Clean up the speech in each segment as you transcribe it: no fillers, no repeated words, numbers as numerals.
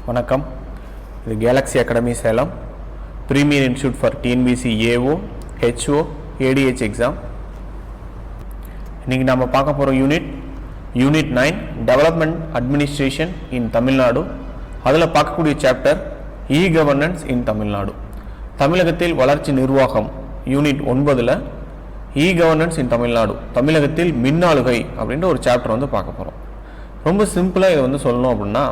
வணக்கம். இது galaxy academy Salem, premier institute for TNPSC AO, HO, ADH exam. இன்றைக்கி நம்ம பார்க்க போகிற unit 9 development administration in Tamil Nadu. அதில் பார்க்கக்கூடிய chapter e governance in Tamil Nadu. தமிழகத்தில் வளர்ச்சி நிர்வாகம் யூனிட் 9ல் இ கவர்னன்ஸ் இன் தமிழ்நாடு, தமிழகத்தில் மின்னாளுகை அப்படின்ற ஒரு சாப்டர் வந்து பார்க்க போகிறோம். ரொம்ப சிம்பிளாக இதை வந்து சொல்லணும் அப்படின்னா,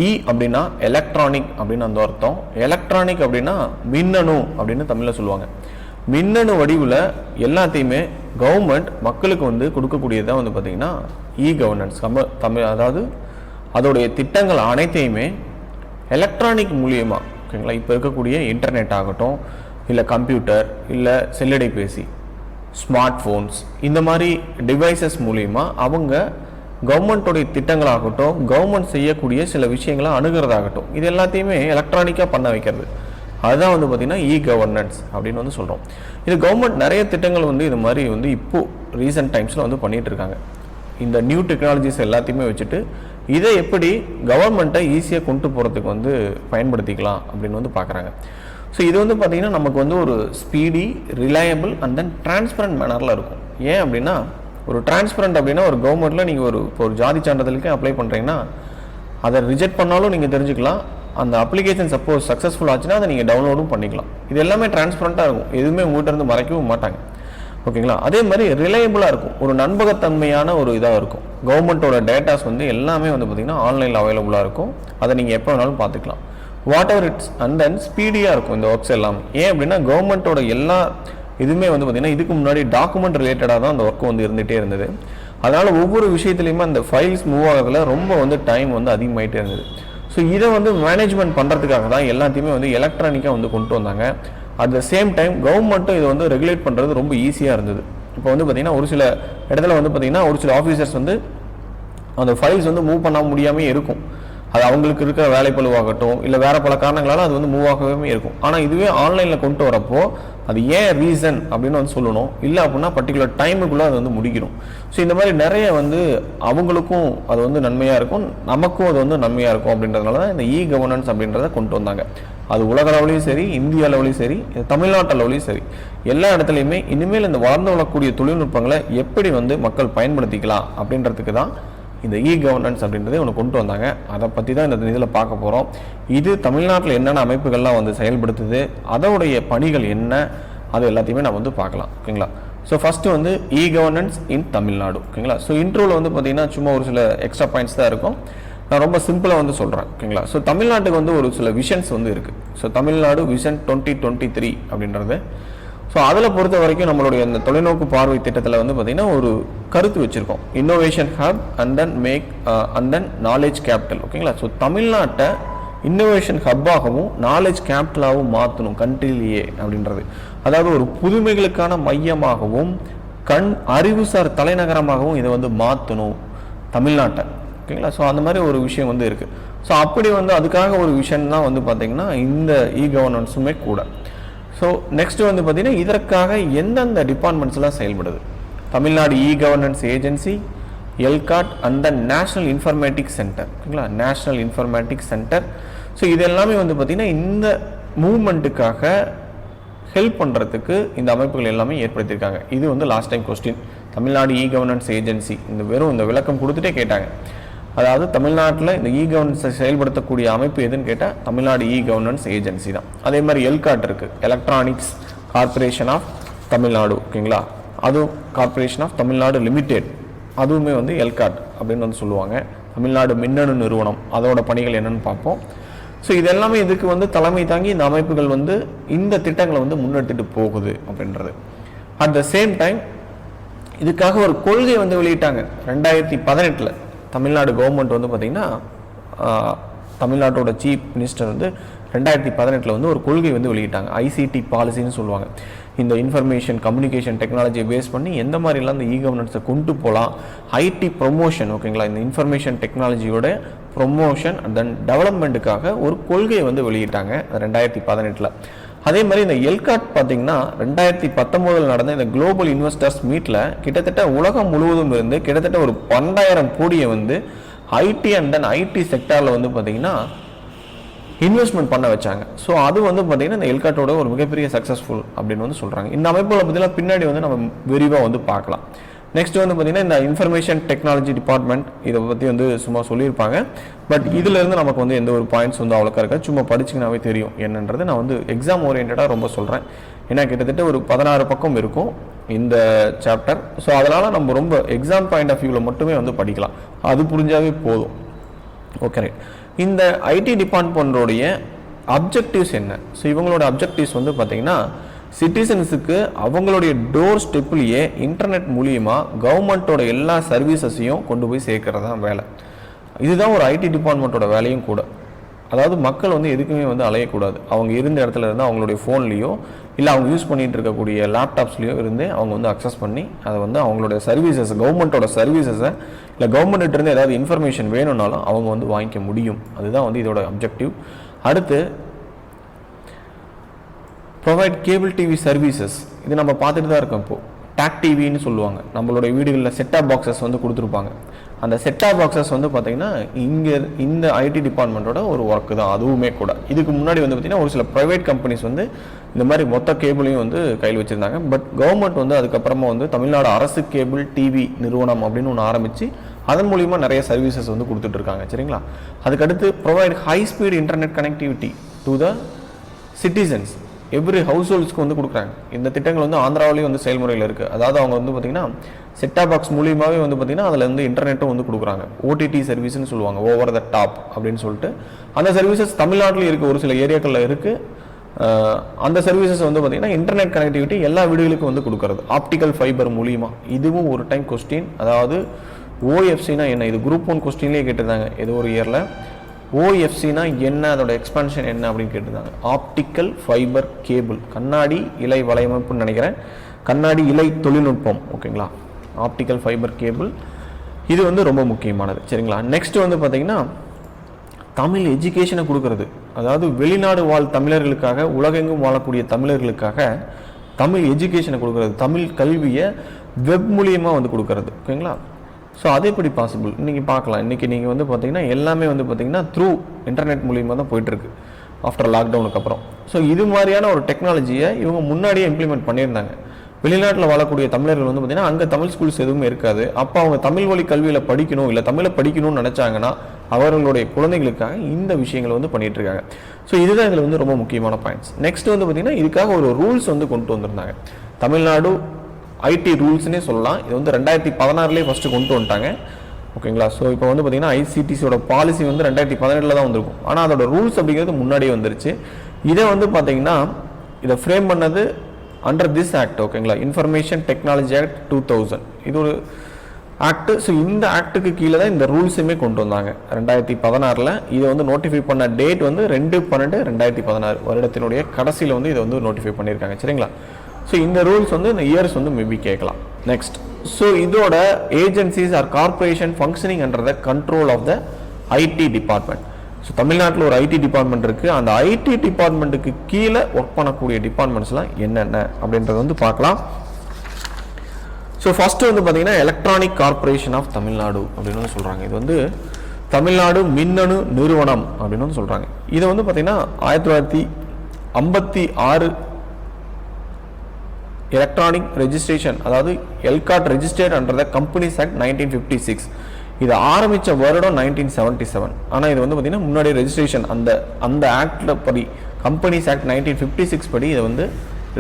இ அப்படின்னா எலக்ட்ரானிக் அப்படின்னு அந்த அர்த்தம். எலக்ட்ரானிக் அப்படின்னா மின்னணு அப்படின்னு தமிழில் சொல்லுவாங்க. மின்னணு வடிவில் எல்லாத்தையுமே கவர்மெண்ட் மக்களுக்கு வந்து கொடுக்கக்கூடியதான் வந்து பார்த்திங்கன்னா இ கவர்னன்ஸ். அதாவது அதோடைய திட்டங்கள் அனைத்தையுமே எலக்ட்ரானிக் மூலியமாக, ஓகேங்களா, இப்போ இருக்கக்கூடிய இன்டர்நெட் ஆகட்டும், இல்லை கம்ப்யூட்டர், இல்லை செல்லடைபேசி, ஸ்மார்ட் ஃபோன்ஸ், இந்த மாதிரி டிவைசஸ் மூலியமாக அவங்க கவர்மெண்ட்டோடைய திட்டங்களாகட்டும், கவர்மெண்ட் செய்யக்கூடிய சில விஷயங்களை அணுகிறதாகட்டும், இது எல்லாத்தையுமே எலக்ட்ரானிக்காக பண்ண வைக்கிறது. அதுதான் வந்து பார்த்திங்கன்னா இ கவர்னன்ஸ் அப்படின்னு வந்து சொல்கிறோம். இது கவர்மெண்ட் நிறைய திட்டங்கள் வந்து இது மாதிரி வந்து இப்போது ரீசெண்ட் டைம்ஸில் வந்து பண்ணிகிட்டு இருக்காங்க. இந்த நியூ டெக்னாலஜிஸ் எல்லாத்தையுமே வச்சுட்டு இதை எப்படி கவர்மெண்ட்டை ஈஸியாக கொண்டு போகிறதுக்கு வந்து பயன்படுத்திக்கலாம் அப்படின்னு வந்து பார்க்குறாங்க. ஸோ இது வந்து பார்த்திங்கன்னா நமக்கு வந்து ஒரு speedy, reliable and then transparent மேனரில் இருக்கும். ஏன் அப்படின்னா, ஒரு டிரான்ஸ்பரண்ட் அப்படின்னா ஒரு கவர்மெண்ட்டில் நீங்கள் ஒரு ஜாதி சான்றிதழுக்கு அப்ளை பண்ணுறீங்கன்னா அதை ரிஜெக்ட் பண்ணாலும் நீங்கள் தெரிஞ்சுக்கலாம். அந்த அப்ளிகேஷன் சப்போஸ் சக்ஸஸ்ஃபுல் ஆச்சுன்னா அதை நீங்கள் டவுன்லோடும் பண்ணிக்கலாம். இது எல்லாமே டிரான்ஸ்பரண்ட்டாக இருக்கும், எதுவுமே உங்கள்கிட்ட இருந்து மறைக்கவும் மாட்டாங்க, ஓகேங்களா. அதே மாதிரி ரிலையபிளாக இருக்கும், ஒரு நம்பகத்தன்மையான ஒரு இதாக இருக்கும். கவர்மெண்ட்டோட டேட்டாஸ் வந்து எல்லாமே வந்து பார்த்திங்கன்னா ஆன்லைனில் அவைலபிளாக இருக்கும். அதை நீங்கள் எப்போ வேணாலும் பார்த்துக்கலாம். What ever it's and then ஸ்பீடியாக இருக்கும் இந்த ஒர்க்ஸ் எல்லாமே. ஏன் அப்படின்னா கவர்மெண்ட்டோட எல்லா இதுவுமே வந்து பார்த்திங்கன்னா இதுக்கு முன்னாடி டாக்குமெண்ட் ரிலேட்டடாக தான் அந்த ஒர்க்கு வந்து இருந்துகிட்டே இருந்தது. அதனால் ஒவ்வொரு விஷயத்துலையுமே அந்த ஃபைல்ஸ் மூவ் ஆகிறதுல ரொம்ப வந்து டைம் வந்து அதிகமாகிட்டே இருந்தது. ஸோ இதை வந்து மேனேஜ்மெண்ட் பண்ணுறதுக்காக தான் எல்லாத்தையுமே வந்து எலக்ட்ரானிக்காக வந்து கொண்டு வந்தாங்க. அட் த சேம் டைம் கவர்மெண்ட்டும் இதை வந்து ரெகுலேட் பண்ணுறது ரொம்ப ஈஸியாக இருந்தது. இப்போ வந்து பார்த்திங்கன்னா ஒரு சில இடத்துல வந்து பார்த்திங்கன்னா ஒரு சில ஆஃபீஸர்ஸ் வந்து அந்த ஃபைல்ஸ் வந்து மூவ் பண்ண முடியாமல் இருக்கும். அது அவங்களுக்கு இருக்கிற வேலைப்பளுவாகட்டும், இல்லை வேறு பல காரணங்களால் அது வந்து மூவ் ஆகவே இருக்கும். ஆனால் இதுவே ஆன்லைனில் கொண்டு வரப்போ அது ஏன் ரீசன் அப்படின்னு வந்து சொல்லணும், இல்லை அப்படின்னா பர்டிகுலர் டைமுக்குள்ளே அது வந்து முடிக்கணும். ஸோ இந்த மாதிரி நிறைய வந்து அவங்களுக்கும் அது வந்து நன்மையாக இருக்கும், நமக்கும் அது வந்து நன்மையாக இருக்கும். அப்படின்றதுனால தான் இந்த இ கவர்னன்ஸ் அப்படின்றத கொண்டு வந்தாங்க. அது உலக அளவுலையும் சரி, இந்திய அளவுலையும் சரி, தமிழ்நாட்டு அளவுலையும் சரி, எல்லா இடத்துலையுமே இனிமேல் இந்த வளர்ந்து வரக்கூடிய தொழில்நுட்பங்களை எப்படி வந்து மக்கள் பயன்படுத்திக்கலாம் அப்படின்றதுக்கு தான் இந்த இ கவர்னன்ஸ் அப்படின்றதே ஒன்று கொண்டு வந்தாங்க. அதை பற்றி தான் இந்த இதில் பார்க்க போகிறோம். இது தமிழ்நாட்டில் என்னென்ன அமைப்புகள்லாம் வந்து செயல்படுத்துது, அதோடைய பணிகள் என்ன, அது எல்லாத்தையுமே நம்ம வந்து பார்க்கலாம், ஓகேங்களா. ஸோ ஃபஸ்ட்டு வந்து இ கவர்னன்ஸ் இன் தமிழ்நாடு, ஓகேங்களா. ஸோ இன்ட்ரோவில் வந்து பார்த்திங்கன்னா சும்மா ஒரு சில எக்ஸ்ட்ரா பாயிண்ட்ஸ் தான் இருக்கும். நான் ரொம்ப சிம்பிளாக வந்து சொல்கிறேன், ஓகேங்களா. ஸோ தமிழ்நாட்டுக்கு வந்து ஒரு சில விஷன்ஸ் வந்து இருக்குது. ஸோ தமிழ்நாடு விஷன் 2023 அப்படின்றது. ஸோ அதில் பொறுத்த வரைக்கும் நம்மளுடைய அந்த தொலைநோக்கு பார்வை திட்டத்தில் வந்து பார்த்திங்கன்னா ஒரு கருத்து வச்சுருக்கோம், innovation hub and then knowledge capital, ஓகேங்களா. ஸோ தமிழ்நாட்டை இன்னோவேஷன் ஹப்பாகவும் நாலேஜ் கேபிட்டலாகவும் மாற்றணும் கண்ட்ரிலேயே அப்படின்றது. அதாவது ஒரு புதுமைகளுக்கான மையமாகவும் அறிவுசார் தலைநகரமாகவும் இதை வந்து மாற்றணும் தமிழ்நாட்டை, ஓகேங்களா. ஸோ அந்த மாதிரி ஒரு விஷயம் வந்து இருக்குது. ஸோ அப்படி வந்து அதுக்காக ஒரு விஷன் தான் வந்து பார்த்திங்கன்னா இந்த இ கவர்னன்ஸுமே கூட. ஸோ நெக்ஸ்ட் வந்து பார்த்திங்கன்னா இதற்காக எந்தெந்த டிபார்ட்மெண்ட்ஸ்லாம் செயல்படுது. Tamil Nadu e governance agency, ELCOT and the national informatics centre, ஓகேங்களா, நேஷ்னல் இன்ஃபர்மேட்டிக்ஸ் சென்டர். ஸோ இது எல்லாமே வந்து பார்த்திங்கன்னா இந்த மூவ்மெண்ட்டுக்காக ஹெல்ப் பண்ணுறதுக்கு இந்த அமைப்புகள் எல்லாமே ஏற்படுத்தியிருக்காங்க. இது வந்து last time question, Tamil Nadu e governance agency, இந்த விளக்கம் கொடுத்துட்டே கேட்டாங்க. அதாவது தமிழ்நாட்டில் இந்த இ கவர்னன்ஸை செயல்படுத்தக்கூடிய அமைப்பு எதுன்னு கேட்டால் தமிழ்நாடு இ கவர்னன்ஸ் ஏஜென்சி தான். அதே மாதிரி எல்காட் இருக்குது, எலக்ட்ரானிக்ஸ் கார்பரேஷன் ஆஃப் தமிழ்நாடு, ஓகேங்களா. அதுவும் கார்பரேஷன் ஆஃப் தமிழ்நாடு லிமிடெட், அதுவுமே வந்து எல்காட் அப்படின்னு வந்து சொல்லுவாங்க. தமிழ்நாடு மின்னணு நிறுவனம், அதோட பணிகள் என்னென்னு பார்ப்போம். ஸோ இது எல்லாமே இதுக்கு வந்து தலைமை தாங்கி இந்த அமைப்புகள் வந்து இந்த திட்டங்களை வந்து முன்னெடுத்துட்டு போகுது அப்படின்றது. அட் த சேம் டைம் இதுக்காக ஒரு கொள்கை வந்து வெளியிட்டாங்க 2018. தமிழ்நாடு கவர்மெண்ட் வந்து பார்த்திங்கன்னா தமிழ்நாட்டோட சீஃப் மினிஸ்டர் வந்து 2018 வந்து ஒரு கொள்கை வந்து வெளியிட்டாங்க, ஐசிடி பாலிசின்னு சொல்லுவாங்க. இந்த இன்ஃபர்மேஷன் கம்யூனிகேஷன் டெக்னாலஜியை பேஸ் பண்ணி எந்த மாதிரிலாம் இந்த இ கவர்னன்ஸை கொண்டு போகலாம், ஐடி ப்ரொமோஷன், ஓகேங்களா, இந்த இன்ஃபர்மேஷன் டெக்னாலஜியோட ப்ரொமோஷன் அண்ட் தென் டெவலப்மெண்ட்டுக்காக ஒரு கொள்கையை வந்து வெளியிட்டாங்க 2018. அதே மாதிரி இந்த எல்காட் பார்த்தீங்கன்னா 2019 நடந்த இந்த குளோபல் இன்வெஸ்டர்ஸ் மீட்டில் கிட்டத்தட்ட உலகம் முழுவதும் இருந்து கிட்டத்தட்ட ஒரு 12,000 கோடியை வந்து ஐடி அண்ட் தென் ஐடி செக்டாரில் வந்து பார்த்தீங்கன்னா இன்வெஸ்ட்மெண்ட் பண்ண வச்சாங்க. ஸோ அது வந்து பார்த்திங்கன்னா இந்த எல்காட்டோட ஒரு மிகப்பெரிய சக்ஸஸ்ஃபுல் அப்படின்னு வந்து சொல்கிறாங்க. இந்த அமைப்புகளை பற்றிலாம் பின்னாடி வந்து நம்ம விரிவாக வந்து பார்க்கலாம். நெக்ஸ்ட் வந்து பார்த்திங்கன்னா இந்த இன்ஃபர்மேஷன் டெக்னாலஜி டிபார்ட்மெண்ட் இதை பற்றி வந்து சும்மா சொல்லியிருப்பாங்க. பட் இதிலேருந்து நமக்கு வந்து எந்த ஒரு பாயிண்ட்ஸ் வந்து அவ்வளோக்கா இருக்காது. சும்மா படிச்சிங்கனாவே தெரியும் என்னன்றது. நான் வந்து எக்ஸாம் ஓரியன்டாக ரொம்ப சொல்கிறேன். ஏன்னா கிட்டத்தட்ட ஒரு 16 பக்கம் இருக்கும் இந்த சாப்டர். ஸோ அதனால் நம்ம ரொம்ப எக்ஸாம் பாயிண்ட் ஆஃப் வியூவில் மட்டுமே வந்து படிக்கலாம். அது புரிஞ்சாவே போதும். Okay right. இந்த ஐடி டிபார்ட்மெண்ட்டோடைய அப்ஜெக்டிவ்ஸ் என்ன? ஸோ இவங்களோட அப்ஜெக்டிவ்ஸ் வந்து பார்த்திங்கன்னா சிட்டிசன்ஸுக்கு அவங்களுடைய டோர் ஸ்டெப்லேயே இன்டர்நெட் மூலியமாக கவர்மெண்ட்டோட எல்லா சர்வீசஸையும் கொண்டு போய் சேர்க்கறது தான் வேலை. இதுதான் ஒரு ஐடி டிபார்ட்மெண்ட்டோட வேலையும் கூட. அதாவது மக்கள் வந்து எதுக்குமே வந்து அலையக்கூடாது. அவங்க இருந்த இடத்துல இருந்து அவங்களுடைய ஃபோன்லேயோ இல்லை அவங்க யூஸ் பண்ணிகிட்டு இருக்கக்கூடிய லேப்டாப்ஸ்லேயோ இருந்து அவங்க வந்து அக்சஸ் பண்ணி அதை வந்து அவங்களுடைய சர்வீசஸ் கவர்மெண்ட்டோட சர்வீசஸை இல்லை கவர்மெண்ட்டிருந்து ஏதாவது இன்ஃபர்மேஷன் வேணும்னாலும் அவங்க வந்து வாங்கிக்க முடியும். அதுதான் வந்து இதோட அப்ஜெக்டிவ். அடுத்து ப்ரொவைட் கேபிள் டிவி சர்வீசஸ். இது நம்ம பார்த்துட்டு தான் இருக்கோம். இப்போது டாக் டிவின்னு சொல்லுவாங்க. நம்மளுடைய வீடுகளில் செட்டாப் பாக்ஸஸ் வந்து கொடுத்துருப்பாங்க. அந்த செட்டாப் பாக்ஸஸ் வந்து பார்த்திங்கன்னா இங்கே இந்த ஐடி டிபார்ட்மெண்ட்டோட ஒரு ஒர்க்கு தான் அதுவுமே கூட. இதுக்கு முன்னாடி வந்து பார்த்திங்கன்னா ஒரு சில ப்ரைவேட் கம்பெனிஸ் வந்து இந்த மாதிரி மொத்த கேபிளையும் வந்து கையில் வச்சுருந்தாங்க. பட் கவர்மெண்ட் வந்து அதுக்கப்புறமா வந்து தமிழ்நாடு அரசு கேபிள் டிவி நிறுவனம் அப்படின்னு ஒன்று ஆரம்பித்து அதன் மூலிமா நிறைய சர்வீசஸ் வந்து கொடுத்துட்ருக்காங்க. சரிங்களா? அதுக்கடுத்து provide high speed internet connectivity to the citizens. Every house ஹோல்ட்ஸ்க்கு வந்து கொடுக்குறாங்க. இந்த திட்டங்கள் வந்து ஆந்திராவிலேயும் வந்து செயல்முறையில் இருக்குது. அதாவது அவங்க வந்து பார்த்திங்கன்னா செட்டாப் பாக்ஸ் மூலியமாகவே வந்து பார்த்திங்கன்னா அதில் வந்து இன்டர்நெட்டும் வந்து கொடுக்குறாங்க. ஓடிடி சர்வீஸ்னு சொல்லுவாங்க, ஓவர் த டாப் அப்படின்னு சொல்லிட்டு. அந்த சர்வீசஸ் தமிழ்நாட்டிலையும் இருக்குது, ஒரு சில ஏரியாக்களில் இருக்குது. அந்த சர்வீசஸ் வந்து பார்த்திங்கன்னா இன்டர்நெட் கனெக்டிவிட்டி எல்லா வீடுகளுக்கும் வந்து கொடுக்குறது ஆப்டிக்கல் ஃபைபர் மூலியமாக. இதுவும் ஒரு டைம் கொஸ்டின். அதாவது ஓஎஃப்சினா என்ன? இது குரூப் 1 கொஸ்டின்லேயே கேட்டிருந்தாங்க ஏதோ ஒரு இயரில். ஓஎஃப்சினா என்ன, அதோட எக்ஸ்பான்ஷன் என்ன அப்படின்னு கேட்டிருந்தாங்க. ஆப்டிக்கல் ஃபைபர் கேபிள், கண்ணாடி இழை வலையமைப்புன்னு நினைக்கிறேன், கண்ணாடி இழை தொழில்நுட்பம். ஓகேங்களா? ஆப்டிக்கல் ஃபைபர் கேபிள் இது வந்து ரொம்ப முக்கியமானது. சரிங்களா? நெக்ஸ்ட் வந்து பார்த்திங்கன்னா தமிழ் எஜுகேஷனை கொடுக்கறது. அதாவது வெளிநாடு வாழ் தமிழர்களுக்காக, உலகெங்கும் வாழக்கூடிய தமிழர்களுக்காக தமிழ் எஜுகேஷனை கொடுக்கறது, தமிழ் கல்வியை வெப் மூலியமாக வந்து கொடுக்கறது. ஓகேங்களா? ஸோ அது எப்படி பாசிபிள் இன்றைக்கி பார்க்கலாம். இன்றைக்கி நீங்கள் வந்து பார்த்திங்கன்னா எல்லாமே வந்து பார்த்திங்கன்னா த்ரூ இன்டர்நெட் மூலியமாக தான் போயிட்டுருக்கு ஆஃப்டர் லாக்டவுனுக்கு அப்புறம். ஸோ இது மாதிரியான ஒரு டெக்னாலஜியை இவங்க முன்னாடியே இம்ப்ளிமெண்ட் பண்ணியிருந்தாங்க. வெளிநாட்டில் வாழக்கூடிய தமிழர்கள் வந்து பார்த்திங்கன்னா அங்கே தமிழ் ஸ்கூல்ஸ் எதுவுமே இருக்காது. அப்போ அவங்க தமிழ் வழி கல்வியில் படிக்கணும் இல்லை தமிழை படிக்கணும்னு நினச்சாங்கன்னா அவர்களுடைய குழந்தைகளுக்காக இந்த விஷயங்களை வந்து பண்ணிகிட்டு இருக்காங்க. ஸோ இதுதான் இதில் வந்து ரொம்ப முக்கியமான பாயிண்ட்ஸ். நெக்ஸ்ட் வந்து பார்த்திங்கன்னா இதுக்காக ஒரு ரூல்ஸ் வந்து கொண்டு வந்திருந்தாங்க. தமிழ்நாடு ஐடி ரூல்ஸ்னே சொல்லலாம். இது வந்து 2016 ஃபஸ்ட்டு கொண்டு வந்துட்டாங்க. ஓகேங்களா? ஸோ இப்போ வந்து பார்த்திங்கன்னா ஐசிடிசியோட பாலிசி வந்து 2017 தான் வந்திருக்கும். ஆனால் அதோட ரூல்ஸ் அப்படிங்கிறது முன்னாடியே வந்துருச்சு. இதை வந்து பார்த்திங்கன்னா இதை ஃப்ரேம் பண்ணது அண்டர் திஸ் ஆக்ட். ஓகேங்களா? Information technology act 2000. இது ஒரு ஆக்ட். ஸோ இந்த ஆக்டுக்கு கீழே தான் இந்த ரூல்ஸுமே கொண்டு வந்தாங்க 2016. இதை வந்து நோட்டிஃபை பண்ண டேட் வந்து 2/12/2016 வருடத்தினுடைய கடைசியில் வந்து இதை வந்து நோட்டிஃபை பண்ணியிருக்காங்க. சரிங்களா? ஸோ இந்த ரூல்ஸ் வந்து இந்த இயர்ஸ் வந்து மேபி கேட்கலாம். நெக்ஸ்ட், ஸோ இதோட agencies are corporation functioning under the control of the IT department. So தமிழ்நாட்டில் ஒரு ஐடி டிபார்ட்மெண்ட் இருக்குது. அந்த ஐடி டிபார்ட்மெண்ட்டுக்கு கீழே ஒர்க் பண்ணக்கூடிய டிபார்ட்மெண்ட்ஸ்லாம் என்னென்ன அப்படின்றத வந்து பார்க்கலாம். ஸோ ஃபஸ்ட்டு வந்து பார்த்திங்கன்னா எலக்ட்ரானிக் கார்பரேஷன் ஆஃப் தமிழ்நாடு அப்படின்னு வந்து சொல்கிறாங்க. இது வந்து தமிழ்நாடு மின்னணு நிறுவனம் அப்படின்னு வந்து சொல்கிறாங்க. இதை வந்து பார்த்திங்கன்னா 1956 எலக்ட்ரானிக் ரெஜிஸ்ட்ரேஷன், அதாவது ELCOT registered under the companies act 1956. இது ஆரம்பித்த வருடம் 1977. ஆனால் இது வந்து பார்த்திங்கன்னா முன்னாடி ரெஜிஸ்ட்ரேஷன் அந்த ஆக்டில் படி கம்பெனிஸ் ஆக்ட் 1956 படி இதை வந்து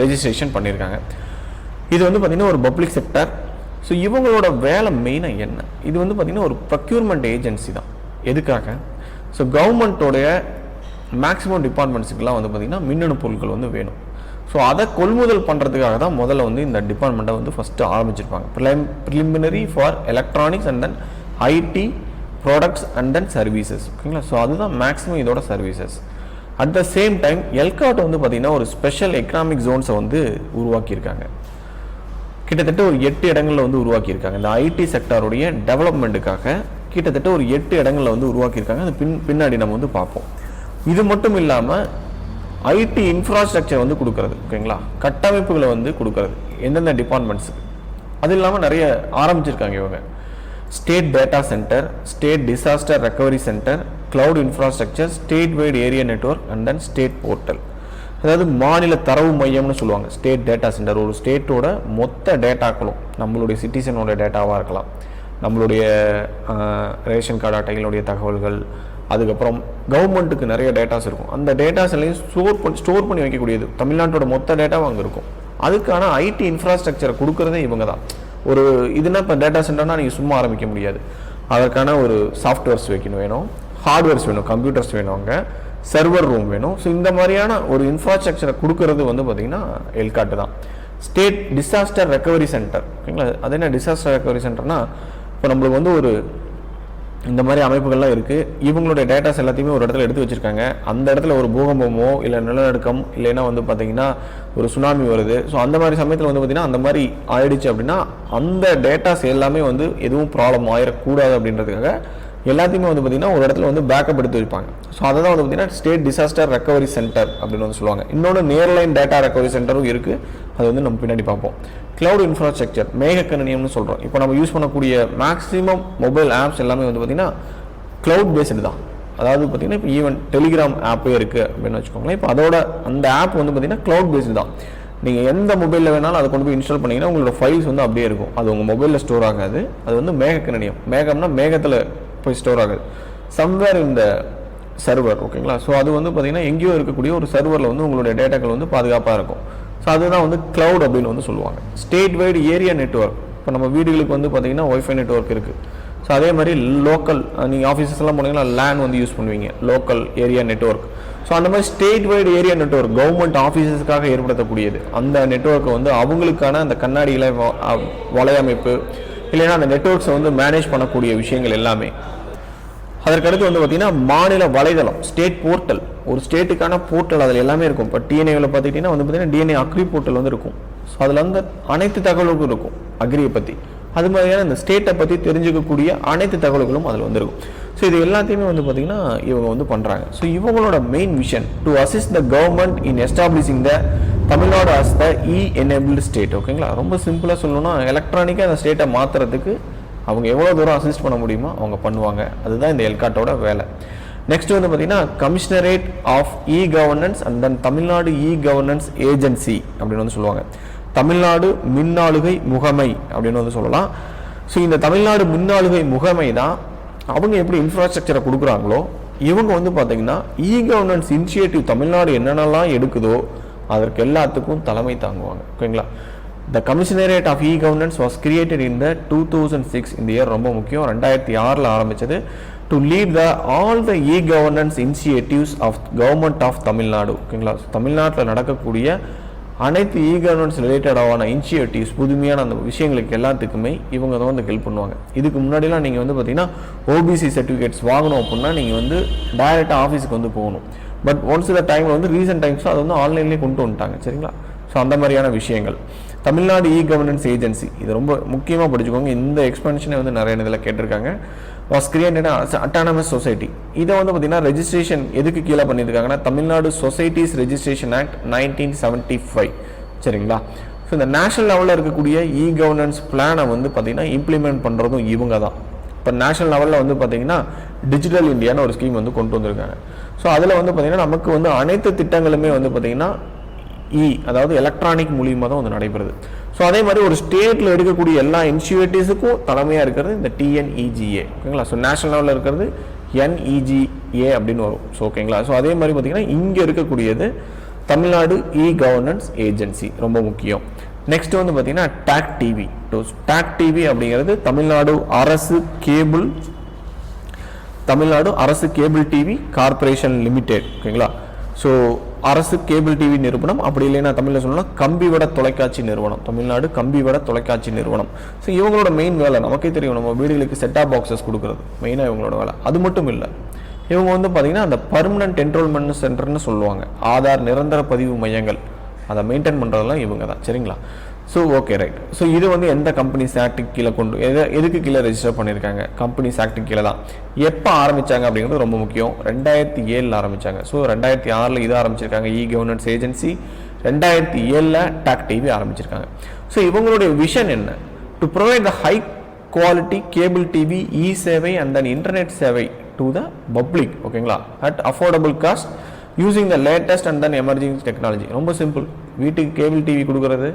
ரெஜிஸ்ட்ரேஷன் பண்ணியிருக்காங்க. இது வந்து பார்த்திங்கன்னா ஒரு பப்ளிக் செக்டர். ஸோ இவங்களோட வேலை மெயினாக என்ன? இது வந்து பார்த்திங்கன்னா ஒரு ப்ரொக்யூர்மெண்ட் ஏஜென்சி தான். எதுக்காக? ஸோ கவர்மெண்ட்டோடைய மேக்ஸிமம் டிபார்ட்மெண்ட்ஸுக்கெல்லாம் வந்து பார்த்திங்கன்னா மின்னணு பொருட்கள் வந்து வேணும். ஸோ அதை கொள்முதல் பண்ணுறதுக்காக தான் முதல்ல வந்து இந்த டிபார்ட்மெண்ட்டை வந்து ஃபஸ்ட்டு ஆரம்பிச்சிருப்பாங்க. Preliminary for electronics and then IT products and then services. ஓகேங்களா? ஸோ அதுதான் மேக்ஸிமம் இதோட services. At the same time ELCOT வந்து பார்த்திங்கன்னா ஒரு ஸ்பெஷல் எக்கனாமிக் ஜோன்ஸை வந்து உருவாக்கியிருக்காங்க. கிட்டத்தட்ட ஒரு 8 இடங்களில் வந்து உருவாக்கியிருக்காங்க. இந்த ஐடி செக்டாருடைய டெவலப்மெண்ட்டுக்காக கிட்டத்தட்ட ஒரு 8 இடங்களில் வந்து உருவாக்கியிருக்காங்க. அது பின்னாடி நம்ம வந்து பார்ப்போம். இது மட்டும் இல்லாமல் ஐடி இன்ஃப்ராஸ்ட்ரக்சர் வந்து கொடுக்கறது. ஓகேங்களா? கட்டமைப்புகளை வந்து கொடுக்கறது எந்தெந்த டிபார்ட்மெண்ட்ஸுக்கு. அது இல்லாமல் நிறைய ஆரம்பிச்சிருக்காங்க இவங்க. State data centre, state disaster recovery centre, cloud infrastructure, statewide area network and then state portal. அதாவது மாநில தரவு மையம்னு சொல்லுவாங்க. ஸ்டேட் டேட்டா சென்டர், ஒரு ஸ்டேட்டோட மொத்த டேட்டாக்களும் நம்மளுடைய சிட்டிசனோட டேட்டாவாக இருக்கலாம், நம்மளுடைய ரேஷன் கார்டு அட்டைகளுடைய தகவல்கள், அதுக்கப்புறம் கவர்மெண்ட்டுக்கு நிறைய டேட்டாஸ் இருக்கும். அந்த டேட்டாஸ் எல்லாம் ஸ்டோர் பண்ணி வைக்கக்கூடியது தமிழ்நாட்டோட மொத்த டேட்டாவும் அங்கே இருக்கும். அதுக்கான ஐடி இன்ஃப்ராஸ்ட்ரக்சரை கொடுக்குறதே இவங்க தான். ஒரு இதுனா இப்போ டேட்டா சென்டர்னால் நீங்கள் சும்மா ஆரம்பிக்க முடியாது. அதற்கான ஒரு சாஃப்ட்வேர்ஸ் வேணும், ஹார்ட்வேர்ஸ் வேணும், கம்ப்யூட்டர்ஸ் வேணும், அங்கே சர்வர் ரூம் வேணும். ஸோ இந்த மாதிரியான ஒரு இன்ஃப்ராஸ்ட்ரக்சரை கொடுக்கறது வந்து பார்த்திங்கன்னா எல்காட் தான். ஸ்டேட் டிசாஸ்டர் ரெக்கவரி சென்டர், ஓகேங்களா. அது என்ன டிசாஸ்டர் ரெக்கவரி சென்டர்னால், இப்போ நம்மளுக்கு வந்து ஒரு இந்த மாதிரி அமைப்புகள்லாம் இருக்குது. இவங்களுடைய டேட்டாஸ் எல்லாத்தையுமே ஒரு இடத்துல எடுத்து வச்சுருக்காங்க. அந்த இடத்துல ஒரு பூகம்பமோ இல்லை நிலநடுக்கம் இல்லைன்னா வந்து பார்த்திங்கன்னா ஒரு சுனாமி வருது. ஸோ அந்த மாதிரி சமயத்தில் வந்து பார்த்திங்கன்னா அந்த மாதிரி ஆயிடுச்சு அப்படின்னா அந்த டேட்டாஸ் எல்லாமே வந்து எதுவும் ப்ராப்ளம் ஆயிடக்கூடாது அப்படின்றதுக்காக எல்லாத்தையுமே வந்து பார்த்திங்கன்னா ஒரு இடத்துல வந்து பேக்கப் எடுத்து வைப்பாங்க. ஸோ அதை தான் வந்து பார்த்திங்கன்னா ஸ்டேட் டிசாஸ்டர் ரெக்கவரி சென்டர் அப்படின்னு வந்து சொல்லுவாங்க. இன்னொன்று நியர்லைன் டேட்டா ரெக்கவரி சென்டரும் இருக்குது. அது வந்து நம்ம பின்னாடி பார்ப்போம். கிளவுட் இன்ஃப்ராஸ்ட்ரக்சர், மேகக்கணினியம்னு சொல்கிறோம். இப்போ நம்ம யூஸ் பண்ணக்கூடிய மேக்ஸிமம் மொபைல் ஆப்ஸ் எல்லாமே வந்து பார்த்திங்கன்னா க்ளவுட் பேஸ்டு தான். அதாவது பார்த்திங்கன்னா இப்போ ஈவன் டெலிகிராம் ஆப்பே இருக்குது அப்படின்னு வச்சுக்கோங்களேன். இப்போ அதோட அந்த ஆப் வந்து பார்த்திங்கன்னா க்ளவுட் பேஸ்டு தான். நீங்கள் எந்த மொபைலில் வேணாலும் அதை கொண்டு போய் இன்ஸ்டால் பண்ணிங்கன்னா உங்களோட ஃபைல்ஸ் வந்து அப்படியே இருக்கும். அது உங்கள் மொபைலில் ஸ்டோர் ஆகாது. அது வந்து மேகக்கணினியம். மேகம்னா மேகத்தில் போய் ஸ்டோர் ஆகுது, சம்வேர் இந்த சர்வர், ஓகேங்களா. ஸோ அது வந்து பார்த்திங்கன்னா எங்கேயோ இருக்கக்கூடிய ஒரு சர்வரில் வந்து உங்களுடைய டேட்டாக்கள் வந்து பாதுகாப்பாக இருக்கும். ஸோ அதுதான் வந்து க்ளவுட் அப்படின்னு வந்து சொல்லுவாங்க. ஸ்டேட் வைடு ஏரியா நெட்வொர்க், இப்போ நம்ம வீடுகளுக்கு வந்து பார்த்திங்கன்னா ஒய்ஃபை நெட்வொர்க் இருக்குது. ஸோ அதே மாதிரி லோக்கல், நீங்கள் ஆஃபீஸஸ்லாம் போனீங்கன்னா லேன் வந்து யூஸ் பண்ணுவீங்க, லோக்கல் ஏரியா நெட்வொர்க். ஸோ அந்த மாதிரி state wide area network government ஆஃபீஸஸ்க்காக ஏற்படுத்தக்கூடியது. அந்த நெட்வொர்க்கை வந்து அவங்களுக்கான அந்த கண்ணாடியில் வலையமைப்பு இல்லைன்னா அந்த நெட்வொர்க்ஸை வந்து மேனேஜ் பண்ணக்கூடிய விஷயங்கள் எல்லாமே. அதற்கடுத்து வந்து பார்த்திங்கன்னா மாநில வலைதளம், ஸ்டேட் போர்ட்டல், ஒரு ஸ்டேட்டுக்கான போர்ட்டல் அதில் எல்லாமே இருக்கும். இப்போ டிஎன்ஏவில் பார்த்துக்கிட்டிங்கன்னா வந்து பார்த்திங்கன்னா டிஎன்ஏ அக்ரி போர்ட்டல் வந்து இருக்கும். ஸோ அதில் வந்து அனைத்து தகவல்களும் இருக்கும் அக்ரியை பற்றி. அது மாதிரியான இந்த ஸ்டேட்டை பற்றி தெரிஞ்சுக்கக்கூடிய அனைத்து தகவல்களும் அதில் வந்து இருக்கும். ஸோ இது எல்லாத்தையுமே வந்து பார்த்திங்கன்னா இவங்க வந்து பண்ணுறாங்க. ஸோ இவங்களோட main vision to assist the government in establishing the Tamil Nadu as the enabled state, ஓகேங்களா. ரொம்ப சிம்பிளாக சொல்லணும்னா எலக்ட்ரானிக்காக அந்த ஸ்டேட்டை மாற்றுறதுக்கு அவங்க எவ்வளோ தூரம் அசிஸ்ட் பண்ண முடியுமோ அவங்க பண்ணுவாங்க. அதுதான் இந்த எல்காட்டோட வேலை. நெக்ஸ்ட் வந்து பார்த்திங்கன்னா commissionerate of governance and then Tamil Nadu governance agency அப்படின்னு வந்து சொல்லுவாங்க. தமிழ்நாடு மின்னாளுகை முகமை அப்படின்னு வந்து சொல்லலாம். ஸோ இந்த தமிழ்நாடு மின்னாளுகை முகமை தான் அவங்க எப்படி இன்ஃப்ராஸ்ட்ரக்சரை கொடுக்குறாங்களோ இவங்க வந்து பார்த்திங்கன்னா கவர்னன்ஸ் இனிஷியேட்டிவ் தமிழ்நாடு என்னென்னலாம் எடுக்குதோ அதற்கு எல்லாத்துக்கும் தலைமை தாங்குவாங்க, ஓகேங்களா. The Commissionerate of E-Governance was created in the 2006 இந்த இயர் ரொம்ப முக்கியம். 2006 ஆரம்பிச்சது. to lead all the e-governance initiatives of government of Tamil Nadu, ஓகேங்களா. தமிழ்நாட்டில் நடக்கக்கூடிய அனைத்து e-governance ரிலேட்டடான இனிஷியேட்டிவ்ஸ், புதுமையான அந்த விஷயங்களுக்கு எல்லாத்துக்குமே இவங்க தான் வந்து ஹெல்ப் பண்ணுவாங்க. இதுக்கு முன்னாடிலாம் நீங்கள் வந்து பார்த்தீங்கன்னா ஓபிசி சர்டிஃபிகேட்ஸ் வாங்கணும் அப்படின்னா நீங்கள் வந்து டைரெக்டாக ஆஃபீஸுக்கு வந்து போகணும். பட் ஒன்ஸ் இந்த டைமில் வந்து ரீசெண்ட் டைம்ஸ் அது வந்து ஆன்லைன்லேயே கொண்டு வந்துட்டாங்க, சரிங்களா. ஸோ அந்த மாதிரியான விஷயங்கள். தமிழ்நாடு கவர்னன்ஸ் ஏஜென்சி, இது ரொம்ப முக்கியமாக படிச்சுக்கோங்க. இந்த எக்ஸ்பென்ஷனை வந்து நிறைய இதில் கேட்டிருக்காங்க. Was created autonomous society. இதை வந்து பார்த்தீங்கன்னா ரெஜிஸ்ட்ரேஷன் எதுக்கு கீழே பண்ணியிருக்காங்கன்னா தமிழ்நாடு சொசைட்டிஸ் ரெஜிஸ்ட்ரேஷன் ஆக்ட் 1975, சரிங்களா. ஸோ இந்த நேஷனல் லெவலில் இருக்கக்கூடிய கவர்னன்ஸ் பிளானை வந்து பார்த்தீங்கன்னா இம்ப்ளிமெண்ட் பண்ணுறதும் இவங்க தான். இப்போ நேஷனல் லெவலில் வந்து பார்த்தீங்கன்னா டிஜிட்டல் இந்தியான்னு ஒரு ஸ்கீம் வந்து கொண்டு வந்திருக்காங்க. ஸோ அதில் வந்து பார்த்தீங்கன்னா நமக்கு வந்து அனைத்து திட்டங்களுமே வந்து பார்த்தீங்கன்னா அதாவது எலக்ட்ரானிக் மூலியமாக தான் வந்து நடைபெறுது. ஸோ அதே மாதிரி ஒரு ஸ்டேட்டில் எடுக்கக்கூடிய எல்லா இனிஷியேட்டிவ்ஸுக்கும் தலைமையாக இருக்கிறது இந்த TNEGA, ஓகேங்களா. ஸோ நேஷனல் லெவலில் இருக்கிறது NEGA அப்படின்னு வரும். ஸோ ஓகேங்களா. ஸோ அதே மாதிரி பார்த்தீங்கன்னா இங்கே இருக்கக்கூடியது தமிழ்நாடு கவர்னன்ஸ் ஏஜென்சி, ரொம்ப முக்கியம். நெக்ஸ்ட் வந்து பார்த்தீங்கன்னா டாக் டிவி. டாக் டிவி அப்படிங்கிறது Tamil Nadu Arasu cable TV corporation limited, ஓகேங்களா. ஸோ அரசு கேபிள் டிவி நிறுவனம், அப்படி இல்லைன்னா தமிழில் சொல்லணும்னா கம்பிவட தொலைக்காட்சி நிறுவனம், தமிழ்நாடு கம்பிவட தொலைக்காட்சி நிறுவனம். ஸோ இவங்களோட மெயின் வேலை நமக்கே தெரியும், நம்ம வீடுகளுக்கு செட்டாப் பாக்ஸஸ் கொடுக்குறது மெயினாக இவங்களோட வேலை. அது மட்டும் இல்லை, இவங்க வந்து பார்த்தீங்கன்னா அந்த பர்மனன்ட் என்ரோல்மெண்ட் சென்டர்னு சொல்லுவாங்க, ஆதார் நிரந்தர பதிவு மையங்கள், அதை மெயின்டைன் பண்ணுறதெல்லாம் இவங்க தான், சரிங்களா. So okay right. ஸோ இது வந்து எந்த கம்பெனிஸ் ஆக்டுக்கு கீழே எதுக்கு கீழே ரெஜிஸ்டர் பண்ணியிருக்காங்க? கம்பெனிஸ் ஆக்டுக்கு கீழே தான். எப்போ ஆரம்பித்தாங்க அப்படிங்கிறது ரொம்ப முக்கியம். 2007 ஆரம்பித்தாங்க. ஸோ 2006 இது ஆரம்பிச்சிருக்காங்க கவர்னன்ஸ் ஏஜென்சி, 2007 டாக் டிவி ஆரம்பிச்சிருக்காங்க. ஸோ இவங்களுடைய விஷன் என்ன? To provide the high quality cable TV சேவை அண்ட் தென் இன்டர்நெட் சேவை டு டு த பப்ளிக். ஓகேங்களா, at affordable cost using the latest and then emerging technology. ரொம்ப simple. வீட்டுக்கு cable TV கொடுக்குறது,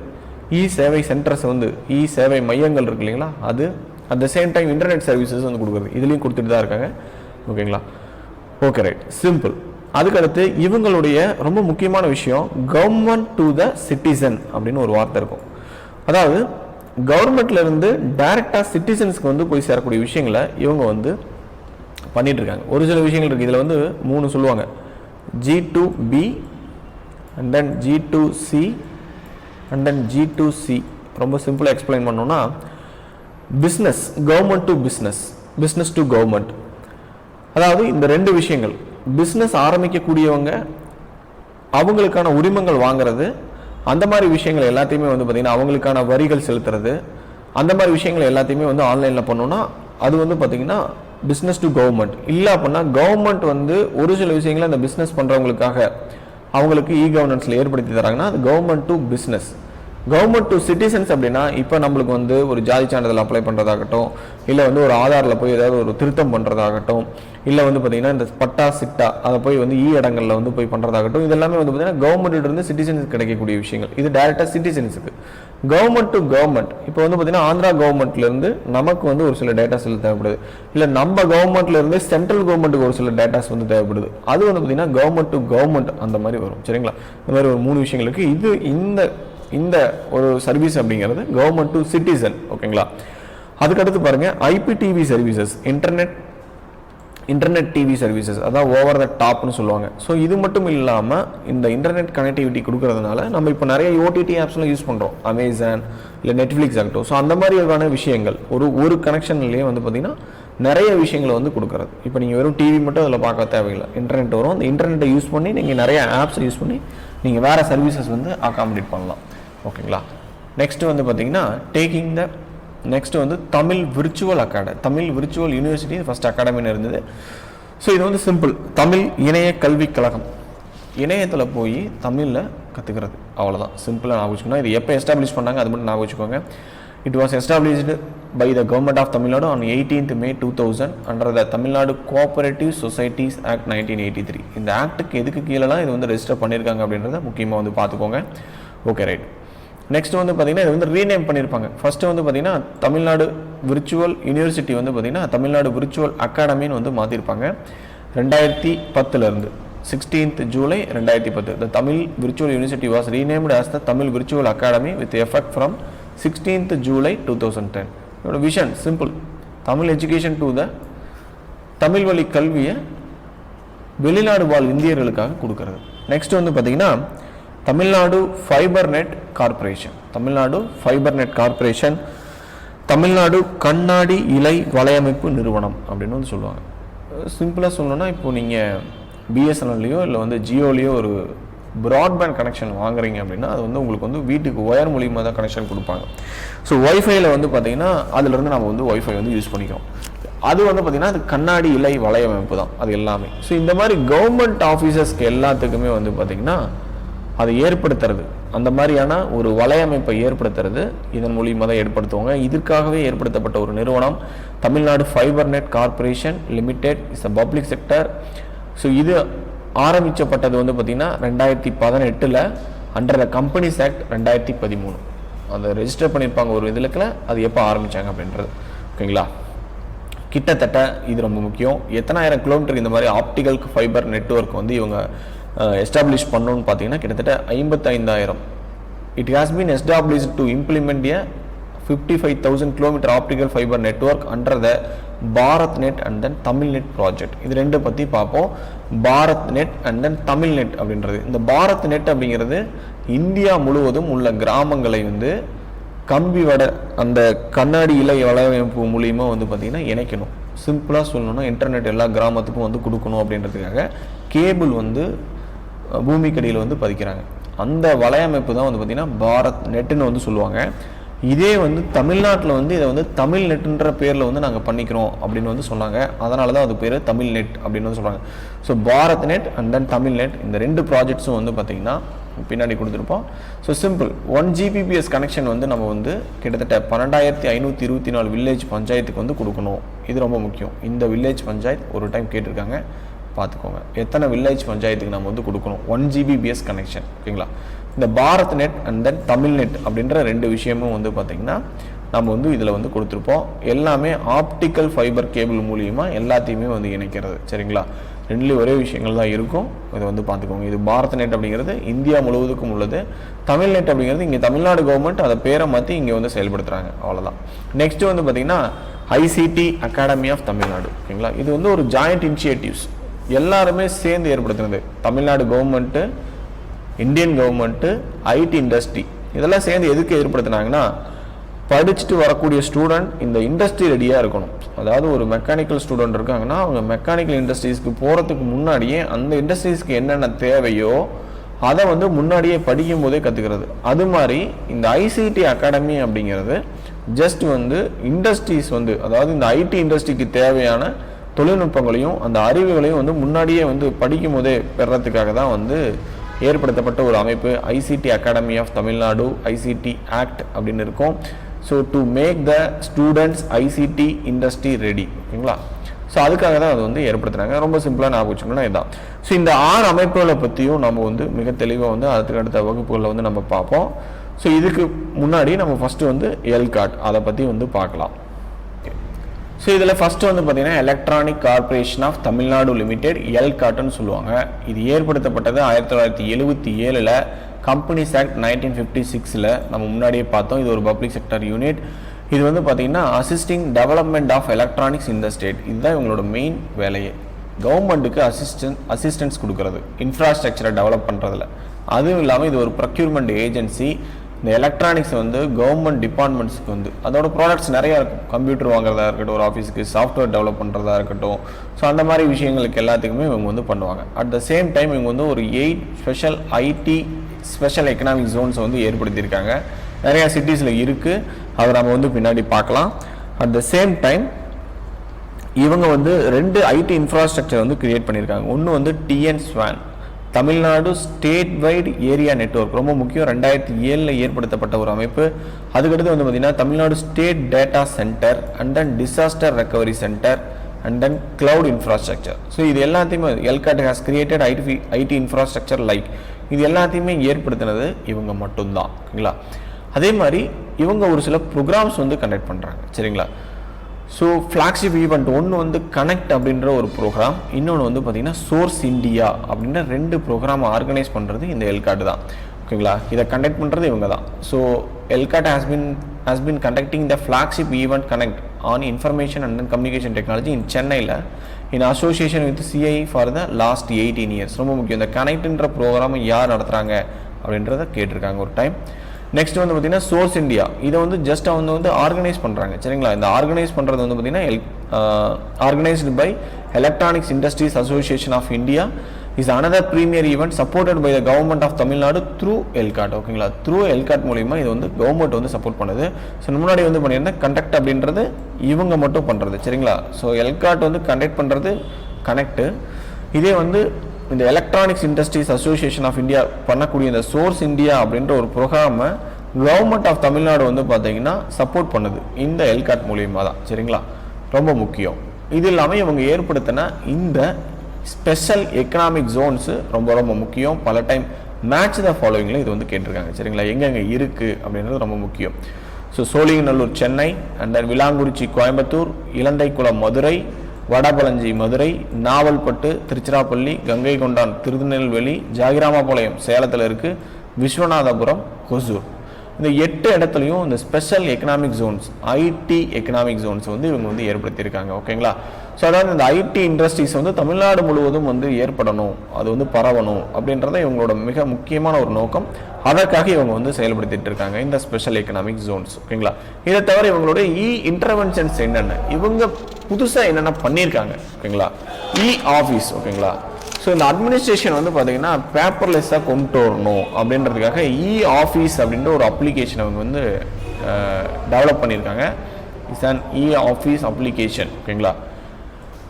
இ சேவை சென்டர்ஸ் வந்து இ சேவை மையங்கள் இருக்கு இல்லைங்களா, அது at the same time internet services வந்து கொடுக்குறது, இதுலேயும் கொடுத்துட்டு தான் இருக்காங்க. ஓகேங்களா, ஓகே ரைட், சிம்பிள். அதுக்கடுத்து இவங்களுடைய ரொம்ப முக்கியமான விஷயம் கவர்மெண்ட் டு த சிட்டிசன் அப்படின்னு ஒரு வார்த்தை இருக்கும். அதாவது கவர்மெண்ட்ல இருந்து டைரக்டா சிட்டிசன்ஸ்க்கு வந்து போய் சேரக்கூடிய விஷயங்களை இவங்க வந்து பண்ணிட்டு இருக்காங்க. ஒரு சில விஷயங்கள் இருக்கு, இதுல வந்து 3 சொல்லுவாங்க, G2B and then G2C and then G2C. ரொம்ப சிம்பிளா எக்ஸ்பிளைன் பண்ணோம்னா business, government to business, business to government. அதாவது இந்த 2 விஷயங்கள், பிஸ்னஸ் ஆரம்பிக்கக்கூடியவங்க அவங்களுக்கான உரிமங்கள் வாங்குறது, அந்த மாதிரி விஷயங்கள் எல்லாத்தையுமே வந்து பார்த்தீங்கன்னா அவங்களுக்கான வரிகள் செலுத்துறது, அந்த மாதிரி விஷயங்கள் எல்லாத்தையுமே வந்து ஆன்லைனில் பண்ணோன்னா அது வந்து பார்த்தீங்கன்னா பிஸ்னஸ் டு கவர்மெண்ட். இல்லை அப்படின்னா கவர்மெண்ட் வந்து ஒரு சில விஷயங்களை அந்த பிஸ்னஸ் பண்ணுறவங்களுக்காக அவங்களுக்கு இ கவர்னன்ஸில் ஏற்படுத்தி தராங்கன்னா அது government to business. Government to citizens அப்படின்னா இப்போ நம்மளுக்கு வந்து ஒரு ஜாதி சான்றிதழ் அப்ளை பண்ணுறதாகட்டும், இல்லை வந்து ஒரு ஆதாரில் போய் ஏதாவது ஒரு திருத்தம் பண்ணுறதாகட்டும், இல்லை வந்து பார்த்தீங்கன்னா இந்த பட்டா சிட்டா அதை போய் வந்து இ இடங்களில் வந்து போய் பண்ணுறதாகட்டும், இது எல்லாமே வந்து பார்த்தீங்கன்னா கவர்மெண்ட் இருந்து சிட்டிசன்ஸுக்கு கிடைக்கக்கூடிய விஷயங்கள். இது டைரெக்டாக சிட்டிசன்ஸுக்கு. கவர்மெண்ட் டு கவர்மெண்ட் இப்போ வந்து பார்த்தீங்கன்னா ஆந்திரா கவர்மெண்ட்லேருந்து நமக்கு வந்து ஒரு சில டேட்டாஸ் தேவைப்படுது, இல்லை நம்ம கவர்மெண்ட்லேருந்து சென்ட்ரல் கவர்மெண்ட்டுக்கு ஒரு சில டேட்டாஸ் வந்து தேவைப்படுது, அது வந்து பார்த்தீங்கன்னா கவர்மெண்ட் டு கவர்மெண்ட் அந்த மாதிரி வரும். சரிங்களா, இந்த மாதிரி ஒரு 3 விஷயங்களுக்கு இது இந்த ஒரு சர்வீஸ் அப்படிங்கிறது கவர்மெண்ட் டு சிட்டிசன். ஓகேங்களா, அதுக்கடுத்து பாருங்க IPTV services, internet TV services, அதான் ஓவர் த டாப்னு சொல்லுவாங்க. ஸோ இது மட்டும் இல்லாமல் இந்த இன்டர்நெட் கனெக்டிவிட்டி கொடுக்கறதுனால நம்ம இப்போ நிறைய ஓடிடி ஆப்ஸ்லாம் யூஸ் பண்ணுறோம், அமேசான் இல்லை நெட்ஃப்ளிக்ஸ் ஆகட்டும். ஸோ அந்த மாதிரியான விஷயங்கள் ஒரு கனெக்ஷன்லேயே வந்து பார்த்தீங்கன்னா நிறைய விஷயங்களை வந்து கொடுக்குறது. இப்போ நீங்கள் வெறும் டிவி மட்டும் அதில் பார்க்க தேவையில்லை, இன்டர்நெட் வரும், அந்த இன்டர்நெட்டை யூஸ் பண்ணி நீங்கள் நிறைய ஆப்ஸை யூஸ் பண்ணி நீங்கள் வேறு சர்வீசஸ் வந்து அகாமடேட் பண்ணலாம். ஓகேங்களா, நெக்ஸ்ட்டு வந்து பார்த்தீங்கன்னா நெக்ஸ்ட் வந்து Tamil virtual academy, Tamil virtual university first அகாடமின்னு இருந்தது. ஸோ இது வந்து சிம்பிள், தமிழ் இணைய கல்விக் கழகம், இணையத்தில் போய் தமிழில் கற்றுக்கிறது, அவ்வளோதான். சிம்பிளாக ஞாபகம் வச்சுக்கணும். இது எப்போ எஸ்டாப்ளிஷ் பண்ணாங்க அது மட்டும் ஞாபகம் வச்சுக்கோங்க. It was established by the government of Tamil Nadu on 18th May 2000 under the Tamil Nadu cooperative societies act 1983. இந்த ஆக்டுக்கு எதுக்கு கீழெல்லாம் இது வந்து ரெஜிஸ்டர் பண்ணியிருக்காங்க அப்படின்றத முக்கியமாக வந்து பார்த்துக்கோங்க. Okay right. நெக்ஸ்ட் வந்து பார்த்தீங்கன்னா இது வந்து ரீநேம் பண்ணியிருப்பாங்க. ஃபர்ஸ்ட்டு வந்து பார்த்தீங்கன்னா தமிழ்நாடு விர்ச்சுவல் யூனிவர்சிட்டி வந்து பார்த்தீங்கன்னா தமிழ்நாடு விர்ச்சுவல் அகாடமின்னு வந்து மாற்றிருப்பாங்க 2010 16th July 2010. The Tamil Virtual University was renamed as the Tamil Virtual Academy with effect from 16th July 2010. இதோட vision simple, Tamil education to the Tamil வழி கல்வியை வெளிநாடு வாழ் இந்தியர்களுக்காக கொடுக்கறது. நெக்ஸ்ட் வந்து பார்த்தீங்கன்னா Tamil Nadu fibre net corporation, Tamil Nadu fibre net corporation, Tamil Nadu கண்ணாடி இலை வலையமைப்பு நிறுவனம் அப்படின்னு வந்து சொல்லுவாங்க. சிம்பிளாக சொல்லணும்னா இப்போ நீங்கள் பிஎஸ்என்எல்லையோ இல்லை வந்து ஜியோலையோ ஒரு ப்ராட்பேண்ட் கனெக்ஷன் வாங்குறீங்க அப்படின்னா அது வந்து உங்களுக்கு வந்து வீட்டுக்கு ஒயர் மூலியமாக தான் கனெக்ஷன் கொடுப்பாங்க. ஸோ ஒய்ஃபைல வந்து பார்த்தீங்கன்னா அதுலேருந்து நம்ம வந்து ஒய்ஃபை வந்து யூஸ் பண்ணிக்கிறோம். அது வந்து பார்த்தீங்கன்னா அது கண்ணாடி இலை வலையமைப்பு தான் அது எல்லாமே. ஸோ இந்த மாதிரி கவர்மெண்ட் ஆஃபீஸர்ஸ்க்கு எல்லாத்துக்குமே வந்து பார்த்தீங்கன்னா அதை ஏற்படுத்துறது, அந்த மாதிரியான ஒரு வலையமைப்பை ஏற்படுத்துறது இதன் மூலியமாக தான் ஏற்படுத்துவாங்க. இதற்காகவே ஏற்படுத்தப்பட்ட ஒரு நிறுவனம் Tamil Nadu fibre net corporation limited is a public sector. So இது ஆரம்பிக்கப்பட்டது வந்து பார்த்தீங்கன்னா 2018 அண்டர் த கம்பெனிஸ் ஆக்ட் 2013 அதை ரெஜிஸ்டர் பண்ணியிருப்பாங்க ஒரு இதுலக்கில். அது எப்போ ஆரம்பித்தாங்க அப்படின்றது. ஓகேங்களா, கிட்டத்தட்ட இது ரொம்ப முக்கியம். எத்தனாயிரம் கிலோமீட்டருக்கு இந்த மாதிரி ஆப்டிகல் ஃபைபர் நெட்வொர்க் வந்து இவங்க எஸ்டாப்ளிஷ் பண்ணணும்னு பார்த்தீங்கன்னா கிட்டத்தட்ட 55,000. It has been established to implement a 55,000 kilometre optical fibre network under the Bharat net and then Tamil net project. இது ரெண்டு பற்றி பார்ப்போம். Bharat net and then Tamil net அப்படின்றது, இந்த பாரத் நெட் அப்படிங்கிறது இந்தியா முழுவதும் உள்ள கிராமங்களை வந்து கம்பி அந்த கண்ணாடி இலை வலையமைப்பு மூலியமாக வந்து பார்த்திங்கன்னா இணைக்கணும். சிம்பிளாக சொல்லணும்னா இன்டர்நெட் எல்லா கிராமத்துக்கும் வந்து கொடுக்கணும் அப்படின்றதுக்காக கேபிள் வந்து பூமிக்கடியில் வந்து பதிக்கிறாங்க. அந்த வலையமைப்பு தான் வந்து பார்த்திங்கன்னா பாரத் நெட்டுன்னு வந்து சொல்லுவாங்க. இதே வந்து தமிழ்நாட்டில் வந்து இதை வந்து தமிழ் நெட்டுன்ற பேரில் வந்து நாங்கள் பண்ணிக்கிறோம் அப்படின்னு வந்து சொன்னாங்க. அதனால தான் அது பேர் தமிழ் நெட் அப்படின்னு வந்து சொல்கிறாங்க. So Bharat net and then Tamil net இந்த ரெண்டு ப்ராஜெக்ட்ஸும் வந்து பார்த்திங்கன்னா பின்னாடி கொடுத்துருப்போம். ஸோ சிம்பிள் 1 Gbps கனெக்ஷன் வந்து நம்ம வந்து கிட்டத்தட்ட 12,524 வில்லேஜ் பஞ்சாயத்துக்கு வந்து கொடுக்கணும். இது ரொம்ப முக்கியம். இந்த வில்லேஜ் பஞ்சாயத்து ஒரு டைம் கேட்டிருக்காங்க, பார்த்துக்கோங்க. எத்தனை வில்லேஜ் பஞ்சாயத்துக்கு நம்ம வந்து கொடுக்கணும் 1 Gbps கனெக்ஷன், ஓகேங்களா. இந்த Bharat net and then Tamil net அப்படின்ற 2 விஷயமும் வந்து பார்த்திங்கன்னா நம்ம வந்து இதில் வந்து கொடுத்துருப்போம். எல்லாமே ஆப்டிக்கல் ஃபைபர் கேபிள் மூலியமாக எல்லாத்தையுமே வந்து இணைக்கிறது, சரிங்களா. ரெண்டுலேயும் ஒரே விஷயங்கள் தான் இருக்கும். இதை வந்து பார்த்துக்கோங்க. இது பாரத் நெட் அப்படிங்கிறது இந்தியா முழுவதுக்கும் உள்ளது. தமிழ் நெட் அப்படிங்கிறது இங்கே தமிழ்நாடு கவர்மெண்ட் அதை பேரை மாற்றி இங்கே வந்து செயல்படுத்துகிறாங்க, அவ்வளோதான். நெக்ஸ்ட்டு வந்து பார்த்திங்கன்னா ஐசிடி அகாடமி ஆஃப் தமிழ்நாடு, ஓகேங்களா. இது வந்து ஒரு ஜாயிண்ட் இனிஷியேட்டிவ்ஸ், எல்லாருமே சேர்ந்து ஏற்படுத்துனது. Tamil Nadu government, Indian government, IT industry இதெல்லாம் சேர்ந்து எதுக்கு ஏற்படுத்தினாங்கன்னா, படிச்சுட்டு வரக்கூடிய ஸ்டூடெண்ட் இந்த இண்டஸ்ட்ரி ரெடியாக இருக்கணும். அதாவது ஒரு மெக்கானிக்கல் ஸ்டூடெண்ட் இருக்காங்கன்னா அவங்க மெக்கானிக்கல் இண்டஸ்ட்ரீஸ்க்கு போகிறதுக்கு முன்னாடியே அந்த இண்டஸ்ட்ரீஸ்க்கு என்னென்ன தேவையோ அதை வந்து முன்னாடியே படிக்கும் போதே கற்றுக்கிறது. அது மாதிரி இந்த ஐசிடி அகாடமி அப்படிங்கிறது ஜஸ்ட் வந்து இண்டஸ்ட்ரீஸ் வந்து, அதாவது இந்த ஐடி இண்டஸ்ட்ரிக்கு தேவையான தொழில்நுட்பங்களையும் அந்த அறிவுகளையும் வந்து முன்னாடியே வந்து படிக்கும் போதே பெறத்துக்காக தான் வந்து ஏற்படுத்தப்பட்ட ஒரு அமைப்பு ICT academy of Tamil Nadu, ICT act அப்படின்னு இருக்கும். So to make the students ICT industry ready, ஓகேங்களா. ஸோ அதுக்காக தான் அது வந்து ஏற்படுத்துகிறாங்க. ரொம்ப சிம்பிளாக ஞாபகம் வச்சுக்கணும்னா இதுதான். ஸோ இந்த 6 அமைப்புகளை பற்றியும் நம்ம வந்து மிக தெளிவாக வந்து அதுக்கு அடுத்த வகுப்புகளில் வந்து நம்ம பார்ப்போம். ஸோ இதுக்கு முன்னாடி நம்ம ஃபஸ்ட்டு வந்து எல்காட் அதை பற்றி வந்து பார்க்கலாம். ஸோ இதில் ஃபஸ்ட்டு வந்து பார்த்திங்கன்னா electronic corporation of Tamil Nadu limited, எல்காட்னு சொல்லுவாங்க. இது ஏற்படுத்தப்பட்டது 1977 கம்பெனிஸ் ஆக்ட் 1956 நம்ம முன்னாடியே பார்த்தோம். இது ஒரு பப்ளிக் செக்டர் யூனிட். இது வந்து பார்த்திங்கன்னா assisting development of electronics in the state. இதுதான் இவங்களோட மெயின் வேலையே. கவர்மெண்ட்டுக்கு அசிஸ்டன்ஸ் கொடுக்குறது, இன்ஃப்ராஸ்ட்ரக்சரை டெவலப் பண்ணுறதுல. அதுவும் இல்லாமல் இது ஒரு ப்ரொக்யூர்மெண்ட் ஏஜென்சி. இந்த எலக்ட்ரானிக்ஸ் வந்து கவர்மெண்ட் டிபார்ட்மெண்ட்ஸுக்கு வந்து அதோட ப்ராடக்ட்ஸ் நிறையா இருக்கும். கம்ப்யூட்டர் வாங்குறதா இருக்கட்டும், ஒரு ஆஃபீஸுக்கு சாஃப்ட்வேர் டெவலப் பண்ணுறதா இருக்கட்டும். ஸோ அந்த மாதிரி விஷயங்களுக்கு எல்லாத்துக்குமே இவங்க வந்து பண்ணுவாங்க. அட் த சேம் டைம் இவங்க வந்து ஒரு 8 special IT special economic zones வந்து ஏற்படுத்தியிருக்காங்க. நிறையா சிட்டிஸில் இருக்குது, அதை நம்ம வந்து பின்னாடி பார்க்கலாம். அட் த சேம் டைம் இவங்க வந்து 2 ஐடி இன்ஃப்ராஸ்ட்ரக்சர் வந்து கிரியேட் பண்ணியிருக்காங்க. ஒன்று வந்து TN Swan, Tamil Nadu state white area network, ரொம்ப முக்கியம். 2007 ஏற்படுத்தப்பட்ட ஒரு அமைப்பு. அதுக்கடுத்து வந்து பார்த்திங்கன்னா Tamil Nadu state data centre and then disaster recovery centre and then cloud infrastructure. So இது எல்லாத்தையுமே ELCOT has created ID infrastructure like இது எல்லாத்தையுமே ஏற்படுத்தினது இவங்க மட்டும்தான், ஓகேங்களா. அதே மாதிரி இவங்க ஒரு சில ப்ரோக்ராம்ஸ் வந்து கண்டக்ட் பண்ணுறாங்க, சரிங்களா. ஸோ ஃப்ளாக்ஷிப் ஈவெண்ட் ஒன்று வந்து கனெக்ட் அப்படின்ற ஒரு ப்ரோக்ராம், இன்னொன்று வந்து பார்த்திங்கன்னா சோர்ஸ் இந்தியா அப்படின்ற 2 ப்ரோக்ராம் ஆர்கனைஸ் பண்ணுறது இந்த எல்காட் தான், ஓகேங்களா. இதை கண்டக்ட் பண்ணுறது இவங்க தான். So ELCOT has been conducting the flagship event connect on information and communication technology in சென்னையில் in association with CIE for the last 18 years. ரொம்ப முக்கியம். இந்த கனெக்ட்ன்ற ப்ரோக்ராம் யார் நடத்துகிறாங்க அப்படின்றத கேட்டிருக்காங்க ஒரு டைம். நெக்ஸ்ட் வந்து பார்த்திங்கன்னா சோர்ஸ் இந்தியா, இதை வந்து ஜஸ்ட் அவங்க வந்து ஆர்கனைஸ் பண்ணுறாங்க, சரிங்களா. இந்த ஆர்கனைஸ் பண்ணுறது வந்து பார்த்திங்கன்னா organised by electronics industries association of India is another premier event supported by the government of Tamil Nadu through ELCOT, ஓகேங்களா. த்ரூ எல்காட் மூலிமா இது வந்து கவர்மெண்ட் வந்து சப்போர்ட் பண்ணுது. ஸோ முன்னாடி வந்து பண்ணியிருந்தேன் கண்டக்ட் அப்படின்றது இவங்க மட்டும் பண்ணுறது, சரிங்களா. ஸோ எல்காட் வந்து கண்டக்ட் பண்ணுறது கனெக்டு. இதே வந்து இந்த electronics industries association of India பண்ணக்கூடிய இந்த சோர்ஸ் இந்தியா அப்படின்ற ஒரு ப்ரோக்ராமை கவர்மெண்ட் ஆஃப் தமிழ்நாடு வந்து பார்த்தீங்கன்னா சப்போர்ட் பண்ணுது இந்த எல்காட் மூலியமாக தான், சரிங்களா. ரொம்ப முக்கியம். இது இல்லாமல் இவங்க ஏற்படுத்தின இந்த ஸ்பெஷல் எக்கனாமிக் ஜோன்ஸு ரொம்ப ரொம்ப முக்கியம். பல டைம் மேட்ச் த ஃபாலோவிங்கில் இது வந்து கேட்டிருக்காங்க, சரிங்களா. எங்கெங்கே இருக்குது அப்படின்றது ரொம்ப முக்கியம். So Sholinganallur Chennai, and then Vilankurichi Coimbatore, Ilanthaikulam Madurai, Vadapalanji Madurai, Navalpattu Tiruchirappalli, Gangaikondan Tirunelveli, ஜாகிராமபாளையம் சேலத்தில் இருக்குது, விஸ்வநாதபுரம் கொசூர். இந்த 8 இடத்துலையும் இந்த special economic zones, IT economic zones வந்து இவங்க வந்து ஏற்படுத்தியிருக்காங்க, ஓகேங்களா. ஸோ அதாவது இந்த ஐடி இண்டஸ்ட்ரீஸ் வந்து தமிழ்நாடு முழுவதும் வந்து ஏற்படணும், அது வந்து பரவணும் அப்படின்றத இவங்களோட மிக முக்கியமான ஒரு நோக்கம். அதற்காக இவங்க வந்து செயல்படுத்திட்டு இருக்காங்க இந்த ஸ்பெஷல் எக்கனாமிக் ஜோன்ஸ், ஓகேங்களா. இதை தவிர இவங்களோட இன்டர்வென்ஷன்ஸ் என்னென்ன, இவங்க புதுசாக என்னென்ன பண்ணியிருக்காங்க, ஓகேங்களா. ஆஃபீஸ், ஓகேங்களா. ஸோ இந்த அட்மினிஸ்ட்ரேஷன் வந்து பார்த்தீங்கன்னா பேப்பர்லெஸ்ஸாக கொண்டு வரணும் அப்படின்றதுக்காக ஆஃபீஸ் அப்படின்ற ஒரு அப்ளிகேஷன் அவங்க வந்து டெவலப் பண்ணியிருக்காங்க. இட்ஸ் அன் ஆஃபீஸ் அப்ளிகேஷன், ஓகேங்களா.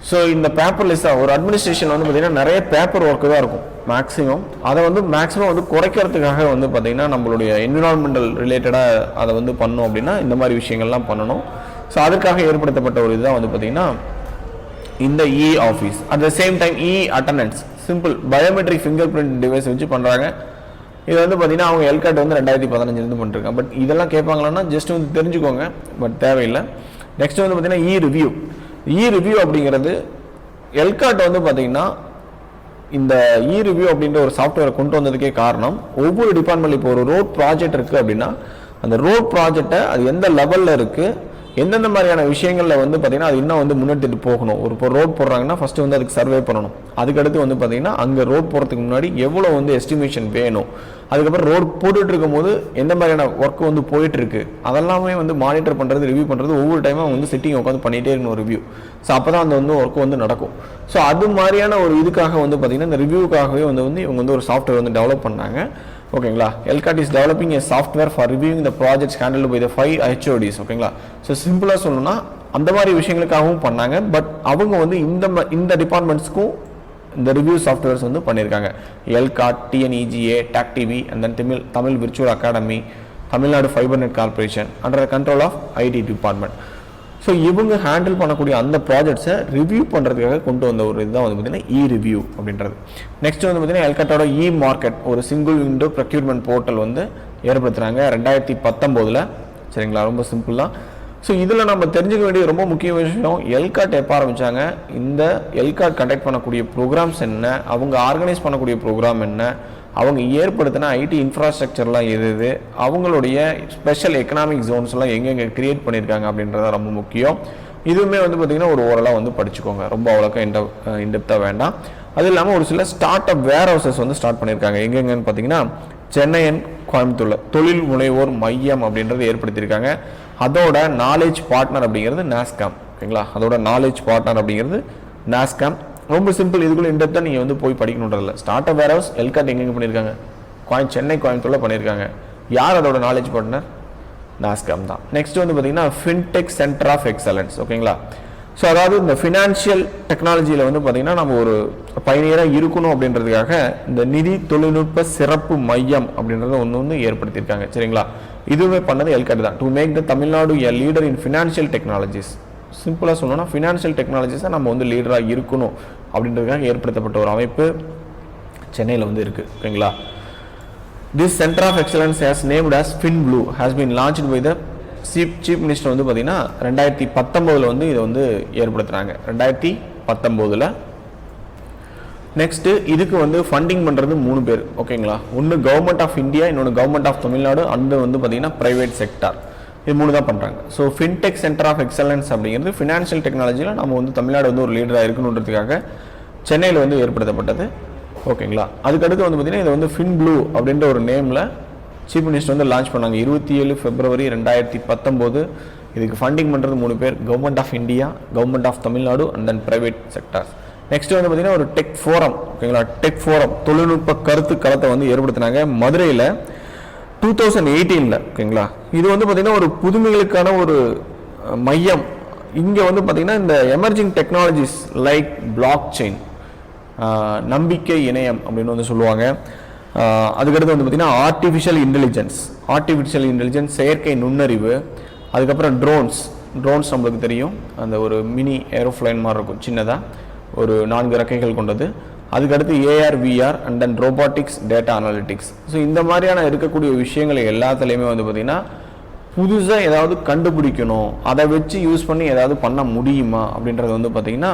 ஸோ இந்த பேப்பர்லெஸ்ஸாக ஒரு அட்மினிஸ்ட்ரேஷன் வந்து பார்த்திங்கன்னா நிறைய பேப்பர் ஒர்க்கு தான் இருக்கும் மேக்ஸிமம். அதை வந்து மேக்ஸிமம் வந்து குறைக்கிறதுக்காக வந்து பார்த்திங்கன்னா நம்மளுடைய என்விரான்மெண்டல் ரிலேட்டடாக அதை வந்து பண்ணோம் அப்படின்னா இந்த மாதிரி விஷயங்கள்லாம் பண்ணணும். ஸோ அதற்காக ஏற்படுத்தப்பட்ட ஒரு இதுதான் வந்து பார்த்திங்கன்னா இந்த e office. At the same time e attendance simple biometric finger print device வச்சு பண்ணுறாங்க. இது வந்து பார்த்திங்கன்னா அவங்க எல்காட் வந்து 2015 பண்ணிருக்காங்க. பட் இதெல்லாம் கேட்பாங்களான்னா ஜஸ்ட் வந்து தெரிஞ்சுக்கோங்க, பட் தேவையில்லை. நெக்ஸ்ட் வந்து பார்த்திங்கன்னா இ ரிவ்யூ. இ ரிவ்யூ அப்படிங்கிறது எல்காட் வந்து பார்த்திங்கன்னா இந்த இ ரிவ்யூ அப்படின்ற ஒரு சாஃப்ட்வேரை கொண்டு வந்ததுக்கே காரணம், ஒவ்வொரு டிபார்ட்மெண்ட் இப்போ ஒரு ரோட் ப்ராஜெக்ட் இருக்குது அப்படின்னா அந்த ரோட் ப்ராஜெக்டை அது எந்த லெவலில் இருக்குது, எந்தெந்த மாதிரியான விஷயங்களில் வந்து பார்த்திங்கன்னா அது இன்னும் வந்து முன்னெடுத்துட்டு போகணும். ஒரு இப்போ ரோட் போடுறாங்கன்னா ஃபஸ்ட்டு வந்து அதுக்கு சர்வே பண்ணணும். அதுக்கடுத்து வந்து பார்த்திங்கன்னா அங்கே ரோட் போகிறதுக்கு முன்னாடி எவ்வளோ வந்து எஸ்டிமேஷன் வேணும், அதுக்கப்புறம் ரோடு போட்டுட்டு இருக்கும் போது எந்த மாதிரியான ஒர்க் வந்து போயிட்டுருக்கு அதெல்லாமே வந்து மானிட்டர் பண்ணுறது, ரிவ்யூ பண்ணுறது, ஒவ்வொரு டைமும் அவங்க வந்து சிட்டிங் உட்காந்து பண்ணிகிட்டே இருக்கணும் ரிவ்யூ. ஸோ அப்போ தான் அந்த வந்து ஒர்க் வந்து நடக்கும். ஸோ அது மாதிரியான ஒரு இதுக்காக வந்து பார்த்திங்கன்னா இந்த ரிவ்யூக்காகவே வந்து இவங்க வந்து ஒரு சாஃப்ட்வேர் வந்து டெவலப் பண்ணாங்க. ஓகேங்களா. ELCOT is developing a software for reviewing the projects handled by the 5 HODs. ஓகேங்களா. ஸோ சிம்பிளாக சொல்லணும்னா அந்த மாதிரி விஷயங்களுக்காகவும் பண்ணாங்க. பட் அவங்க வந்து இந்த டிபார்ட்மெண்ட்ஸ்க்கும் இந்த ரிவ்யூ சாஃப்ட்வேர்ஸ் வந்து பண்ணியிருக்காங்க. ELCOT, TNEGA, TAC TV and then Tamil virtual academy, Tamil Nadu fibre net corporation under control of IT department. So இவங்க ஹேண்டில் பண்ணக்கூடிய அந்த ப்ராஜெக்ட்ஸை ரிவ்யூ பண்ணுறதுக்காக கொண்டு வந்த ஒரு இதுதான் வந்து பார்த்திங்கன்னா இ ரிவ்யூ அப்படின்றது. நெக்ஸ்ட் வந்து பார்த்திங்கன்னா எல்காட்டோட இ மார்க்கெட் ஒரு சிங்கிள் விண்டோ ப்ரொக்யூர்மெண்ட் போர்ட்டல் வந்து ஏற்படுத்துகிறாங்க 2019. சரிங்களா. ரொம்ப சிம்பிள் தான். ஸோ இதில் நம்ம தெரிஞ்சுக்க வேண்டிய ரொம்ப முக்கிய விஷயம், எல்காட் எப்போ ஆரம்பித்தாங்க, இந்த எல்காட் கண்டக்ட் பண்ணக்கூடிய ப்ரோக்ராம்ஸ் என்ன, அவங்க ஆர்கனைஸ் பண்ணக்கூடிய ப்ரோக்ராம் என்ன, அவங்க ஏற்படுத்தின IT இன்ஃப்ராஸ்ட்ரக்சர்லாம் எது, அவங்களுடைய ஸ்பெஷல் எக்கனாமிக் ஜோன்ஸ்லாம் எங்கெங்கே கிரியேட் பண்ணியிருக்காங்க அப்படின்றத ரொம்ப முக்கியம். இதுவுமே வந்து பார்த்திங்கன்னா ஒரு ஓரளவு வந்து படிச்சுக்கோங்க, ரொம்ப அவ்வளோக்கா இன்டெப்த்தாக வேண்டாம். அது இல்லாமல் ஒரு சில ஸ்டார்ட் அப் வேர் ஹவுசஸ் வந்து ஸ்டார்ட் பண்ணியிருக்காங்க. எங்கெங்கன்னு பார்த்தீங்கன்னா சென்னை அண்ட் கோயம்புத்தூரில் தொழில் முனைவோர் மையம் அப்படின்றது ஏற்படுத்தியிருக்காங்க. அதோட நாலேஜ் பார்ட்னர் அப்படிங்கிறது நாஸ்காம். ஓகேங்களா. அதோட நாலேஜ் பார்ட்னர் அப்படிங்கிறது நாஸ்காம். ரொம்ப சிம்பிள். இதுக்குள்ள இன்டெப்த்தாக நீங்கள் வந்து போய் படிக்கணுன்றதில்ல. ஸ்டார்ட் அப் வேர் ஹவுஸ் எல்காட் எங்கெங்கே பண்ணியிருக்காங்க, சென்னை கோயம்புத்தூரில் பண்ணியிருக்காங்க. யார் அதோட நாலேஜ் பார்ட்னர்? நாஸ்காம் தான். நெக்ஸ்ட் வந்து பார்த்தீங்கன்னா ஃபின்டெக் சென்டர் ஆஃப் எக்ஸலன்ஸ். ஓகேங்களா. ஸோ அதாவது இந்த ஃபினான்ஷியல் டெக்னாலஜியில் வந்து பார்த்திங்கன்னா நம்ம ஒரு பயணியராக இருக்கணும் அப்படின்றதுக்காக இந்த நிதி தொழில்நுட்ப சிறப்பு மையம் அப்படின்றத ஒன்று ஏற்படுத்தியிருக்காங்க. சரிங்களா. இதுவுமே பண்ணது எல்காட் தான். To make the Tamil Nadu a leader in financial technologies. சிம்பிளாக சொல்லணும்னா ஃபினான்ஷியல் டெக்னாலஜிஸை நம்ம வந்து லீடராக இருக்கணும் அப்படின்றதுக்காக ஏற்படுத்தப்பட்ட ஒரு அமைப்பு சென்னையில் வந்து இருக்குது. ஓகேங்களா. This centre of excellence has named as FinBlue has been launched by the chief minister வந்து பார்த்தீங்கன்னா 2019 வந்து இதை வந்து ஏற்படுத்துகிறாங்க. 2019. நெக்ஸ்ட்டு இதுக்கு வந்து ஃபண்டிங் பண்ணுறது 3 பேர். ஓகேங்களா. ஒன்று கவர்மெண்ட் ஆஃப் இந்தியா, இன்னொன்று கவர்மெண்ட் ஆஃப் தமிழ்நாடு, அண்டு வந்து பார்த்தீங்கன்னா ப்ரைவேட் செக்டார். இது 3 தான் பண்ணுறாங்க. So fintech centre of excellence அப்படிங்கிறது ஃபினான்ஷியல் டெக்னாலஜியில் நம்ம வந்து தமிழ்நாடு வந்து ஒரு லீடராக இருக்கணுன்றதுக்காக சென்னையில் வந்து ஏற்படுத்தப்பட்டது. ஓகேங்களா. அதுக்கடுத்து வந்து பார்த்தீங்கன்னா இதை வந்து FinBlue அப்படின்ற ஒரு நேமில் சீஃப் மினிஸ்டர் வந்து லான்ச் பண்ணாங்க 27 February 2019. இதுக்கு ஃபண்டிங் பண்ணுறது 3 பேர், government of India, government of Tamil Nadu and then private sectors. Next வந்து பார்த்தீங்கன்னா ஒரு டெக் ஃபோரம். ஓகேங்களா. டெக் ஃபோரம் தொழில்நுட்ப கருத்து களத்தை வந்து ஏற்படுத்தினாங்க மதுரையில் 2018. ஓகேங்களா. இது வந்து பார்த்தீங்கன்னா ஒரு புதுமைகளுக்கான ஒரு மையம். இங்கே வந்து பார்த்தீங்கன்னா இந்த emerging technologies like block chain, நம்பிக்கை இணையம் அப்படின்னு வந்து சொல்லுவாங்க. அதுக்கடுத்து வந்து பார்த்தீங்கன்னா ஆர்டிஃபிஷியல் இன்டெலிஜென்ஸ், செயற்கை நுண்ணறிவு, அதுக்கப்புறம் ட்ரோன்ஸ் நம்மளுக்கு தெரியும், அந்த ஒரு மினி ஏரோஃப்ளைன் மாதிரி இருக்கும் சின்னதாக, ஒரு 4 ரெக்கைகள் கொண்டது. அதுக்கடுத்து AR, VR and then robotics, data analytics. So இந்த மாதிரியான இருக்கக்கூடிய விஷயங்கள் எல்லாத்துலேயுமே வந்து பார்த்திங்கன்னா புதுசாக ஏதாவது கண்டுபிடிக்கணும், அதை வச்சு யூஸ் பண்ணி ஏதாவது பண்ண முடியுமா அப்படின்றது வந்து பார்த்திங்கன்னா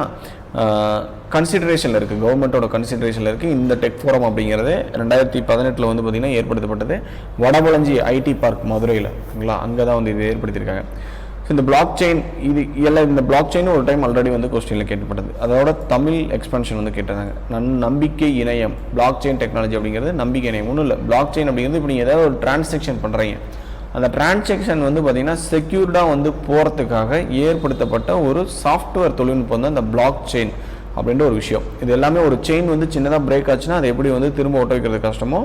கன்சிடரேஷனில் இருக்குது, கவர்மெண்ட்டோட கன்சிடரேஷனில் இருக்குது. இந்த டெக் ஃபோரம் அப்படிங்கிறது 2018 வந்து பார்த்திங்கன்னா ஏற்படுத்தப்பட்டது வடபழஞ்சி IT பார்க் மதுரையில். ஓகேங்களா. அங்கே தான் வந்து இது ஏற்படுத்தியிருக்காங்க. ஸோ இந்த பிளாக் செயின் இது எல்லாம், இந்த பிளாக் செயின் ஒரு டைம் ஆல்ரெடி வந்து கொஸ்டினில் கேட்கப்பட்டது. அதோட தமிழ் எக்ஸ்பென்ஷன் வந்து கேட்டிருந்தாங்க. நம்பிக்கை இணையம், பிளாக் செயின் டெக்னாலஜி அப்படிங்கிறது நம்பிக்கை இணையம். ஒன்றும் இல்லை, பிளாக் செயின் அப்படிங்கிறது இப்போ நீங்கள் ஏதாவது ஒரு டிரான்சாக்ஷன் பண்ணுறீங்க, அந்த டிரான்சாக்ஷன் வந்து பார்த்திங்கன்னா செக்யூர்டாக வந்து போகிறதுக்காக ஏற்படுத்தப்பட்ட ஒரு சாஃப்ட்வேர் தொழில்நுட்பம் தான் இந்த பிளாக் செயின் அப்படின்ற ஒரு விஷயம். இது எல்லாமே ஒரு செயின் வந்து சின்னதாக பிரேக் ஆச்சுன்னா அதை எப்படி வந்து திரும்ப ஒட்ட வைக்கிறது கஷ்டமோ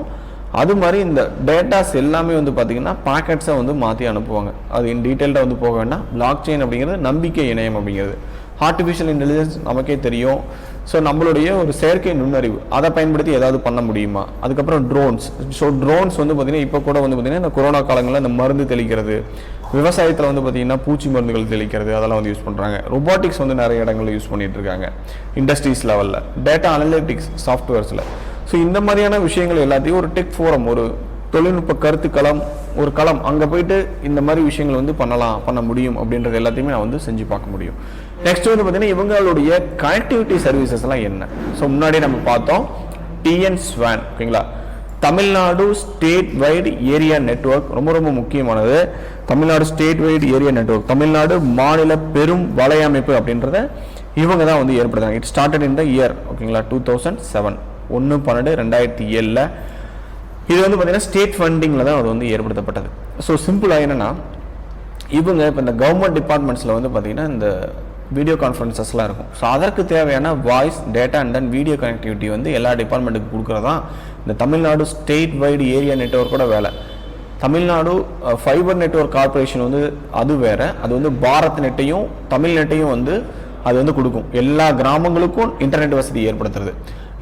அது மாதிரி இந்த டேட்டாஸ் எல்லாமே வந்து பார்த்திங்கன்னா பாக்கெட்ஸை வந்து மாற்றி அனுப்புவாங்க. அது இன் டீட்டெயில்டாக வந்து போக வேண்டாம். பிளாக் செயின் அப்படிங்கிறது நம்பிக்கை இணையம் அப்படிங்கிறது. ஆர்டிஃபிஷியல் இன்டெலிஜென்ஸ் நமக்கே தெரியும். ஸோ நம்மளுடைய ஒரு செயற்கை நுண்ணறிவு அதை பயன்படுத்தி ஏதாவது பண்ண முடியுமா? அதுக்கப்புறம் ட்ரோன்ஸ். ஸோ ட்ரோன்ஸ் வந்து பார்த்திங்கன்னா இப்போ கூட வந்து பார்த்திங்கன்னா இந்த கொரோனா காலங்களில் இந்த மருந்து தெளிக்கிறது, விவசாயத்தில் வந்து பார்த்திங்கன்னா பூச்சி மருந்துகள் தெளிக்கிறது, அதெல்லாம் வந்து யூஸ் பண்ணுறாங்க. ரொபாட்டிக்ஸ் வந்து நிறைய இடங்களில் யூஸ் பண்ணிகிட்டு இருக்காங்க இண்டஸ்ட்ரீஸ் லெவலில், டேட்டா அனலிட்டிக்ஸ் சாஃப்ட்வேர்ஸில். ஸோ இந்த மாதிரியான விஷயங்கள் எல்லாத்தையும் ஒரு டெக் ஃபோரம், ஒரு தொழில்நுட்ப கருத்து களம், ஒரு களம், அங்கே போயிட்டு இந்த மாதிரி விஷயங்கள் வந்து பண்ண முடியும் அப்படின்றது எல்லாத்தையுமே நான் வந்து செஞ்சு பார்க்க முடியும். நெக்ஸ்ட் வந்து பார்த்தீங்கன்னா இவங்களுடைய கனெக்டிவிட்டி சர்வீசஸ் எல்லாம் என்ன? ஸோ முன்னாடி நம்ம பார்த்தோம் டிஎன் ஸ்வான், ஓகேங்களா, Tamil Nadu state wide area network. ரொம்ப ரொம்ப முக்கியமானது Tamil Nadu state wide area network, Tamil Nadu மாநில பெரும் வலையமைப்பு அப்படின்றத இவங்க தான் வந்து ஏற்படுத்துறாங்க. It started in the year, ஓகேங்களா, 2007, 1/12/2007. இது வந்து பார்த்தீங்கன்னா ஸ்டேட் ஃபண்டிங்கில் தான் அது வந்து ஏற்படுத்தப்பட்டது. ஸோ சிம்பிளாக என்னென்னா இவங்க இப்போ இந்த கவர்மெண்ட் டிபார்ட்மெண்ட்ஸில் வந்து பார்த்திங்கன்னா இந்த வீடியோ கான்ஃபரன்சஸ்லாம் இருக்கும். ஸோ அதற்கு தேவையான voice, data and then video connectivity வந்து எல்லா டிபார்ட்மெண்ட்டுக்கு கொடுக்குறதான் இந்த தமிழ்நாடு ஸ்டேட் வைடு ஏரியா நெட்வொர்க்கோட வேலை. தமிழ்நாடு ஃபைபர் நெட்வொர்க் கார்பரேஷன் வந்து அது வேறு, அது வந்து பாரத் நெட்டையும் தமிழ் நெட்டையும் வந்து அது வந்து கொடுக்கும். எல்லா கிராமங்களுக்கும் இன்டர்நெட் வசதி ஏற்படுத்துறது.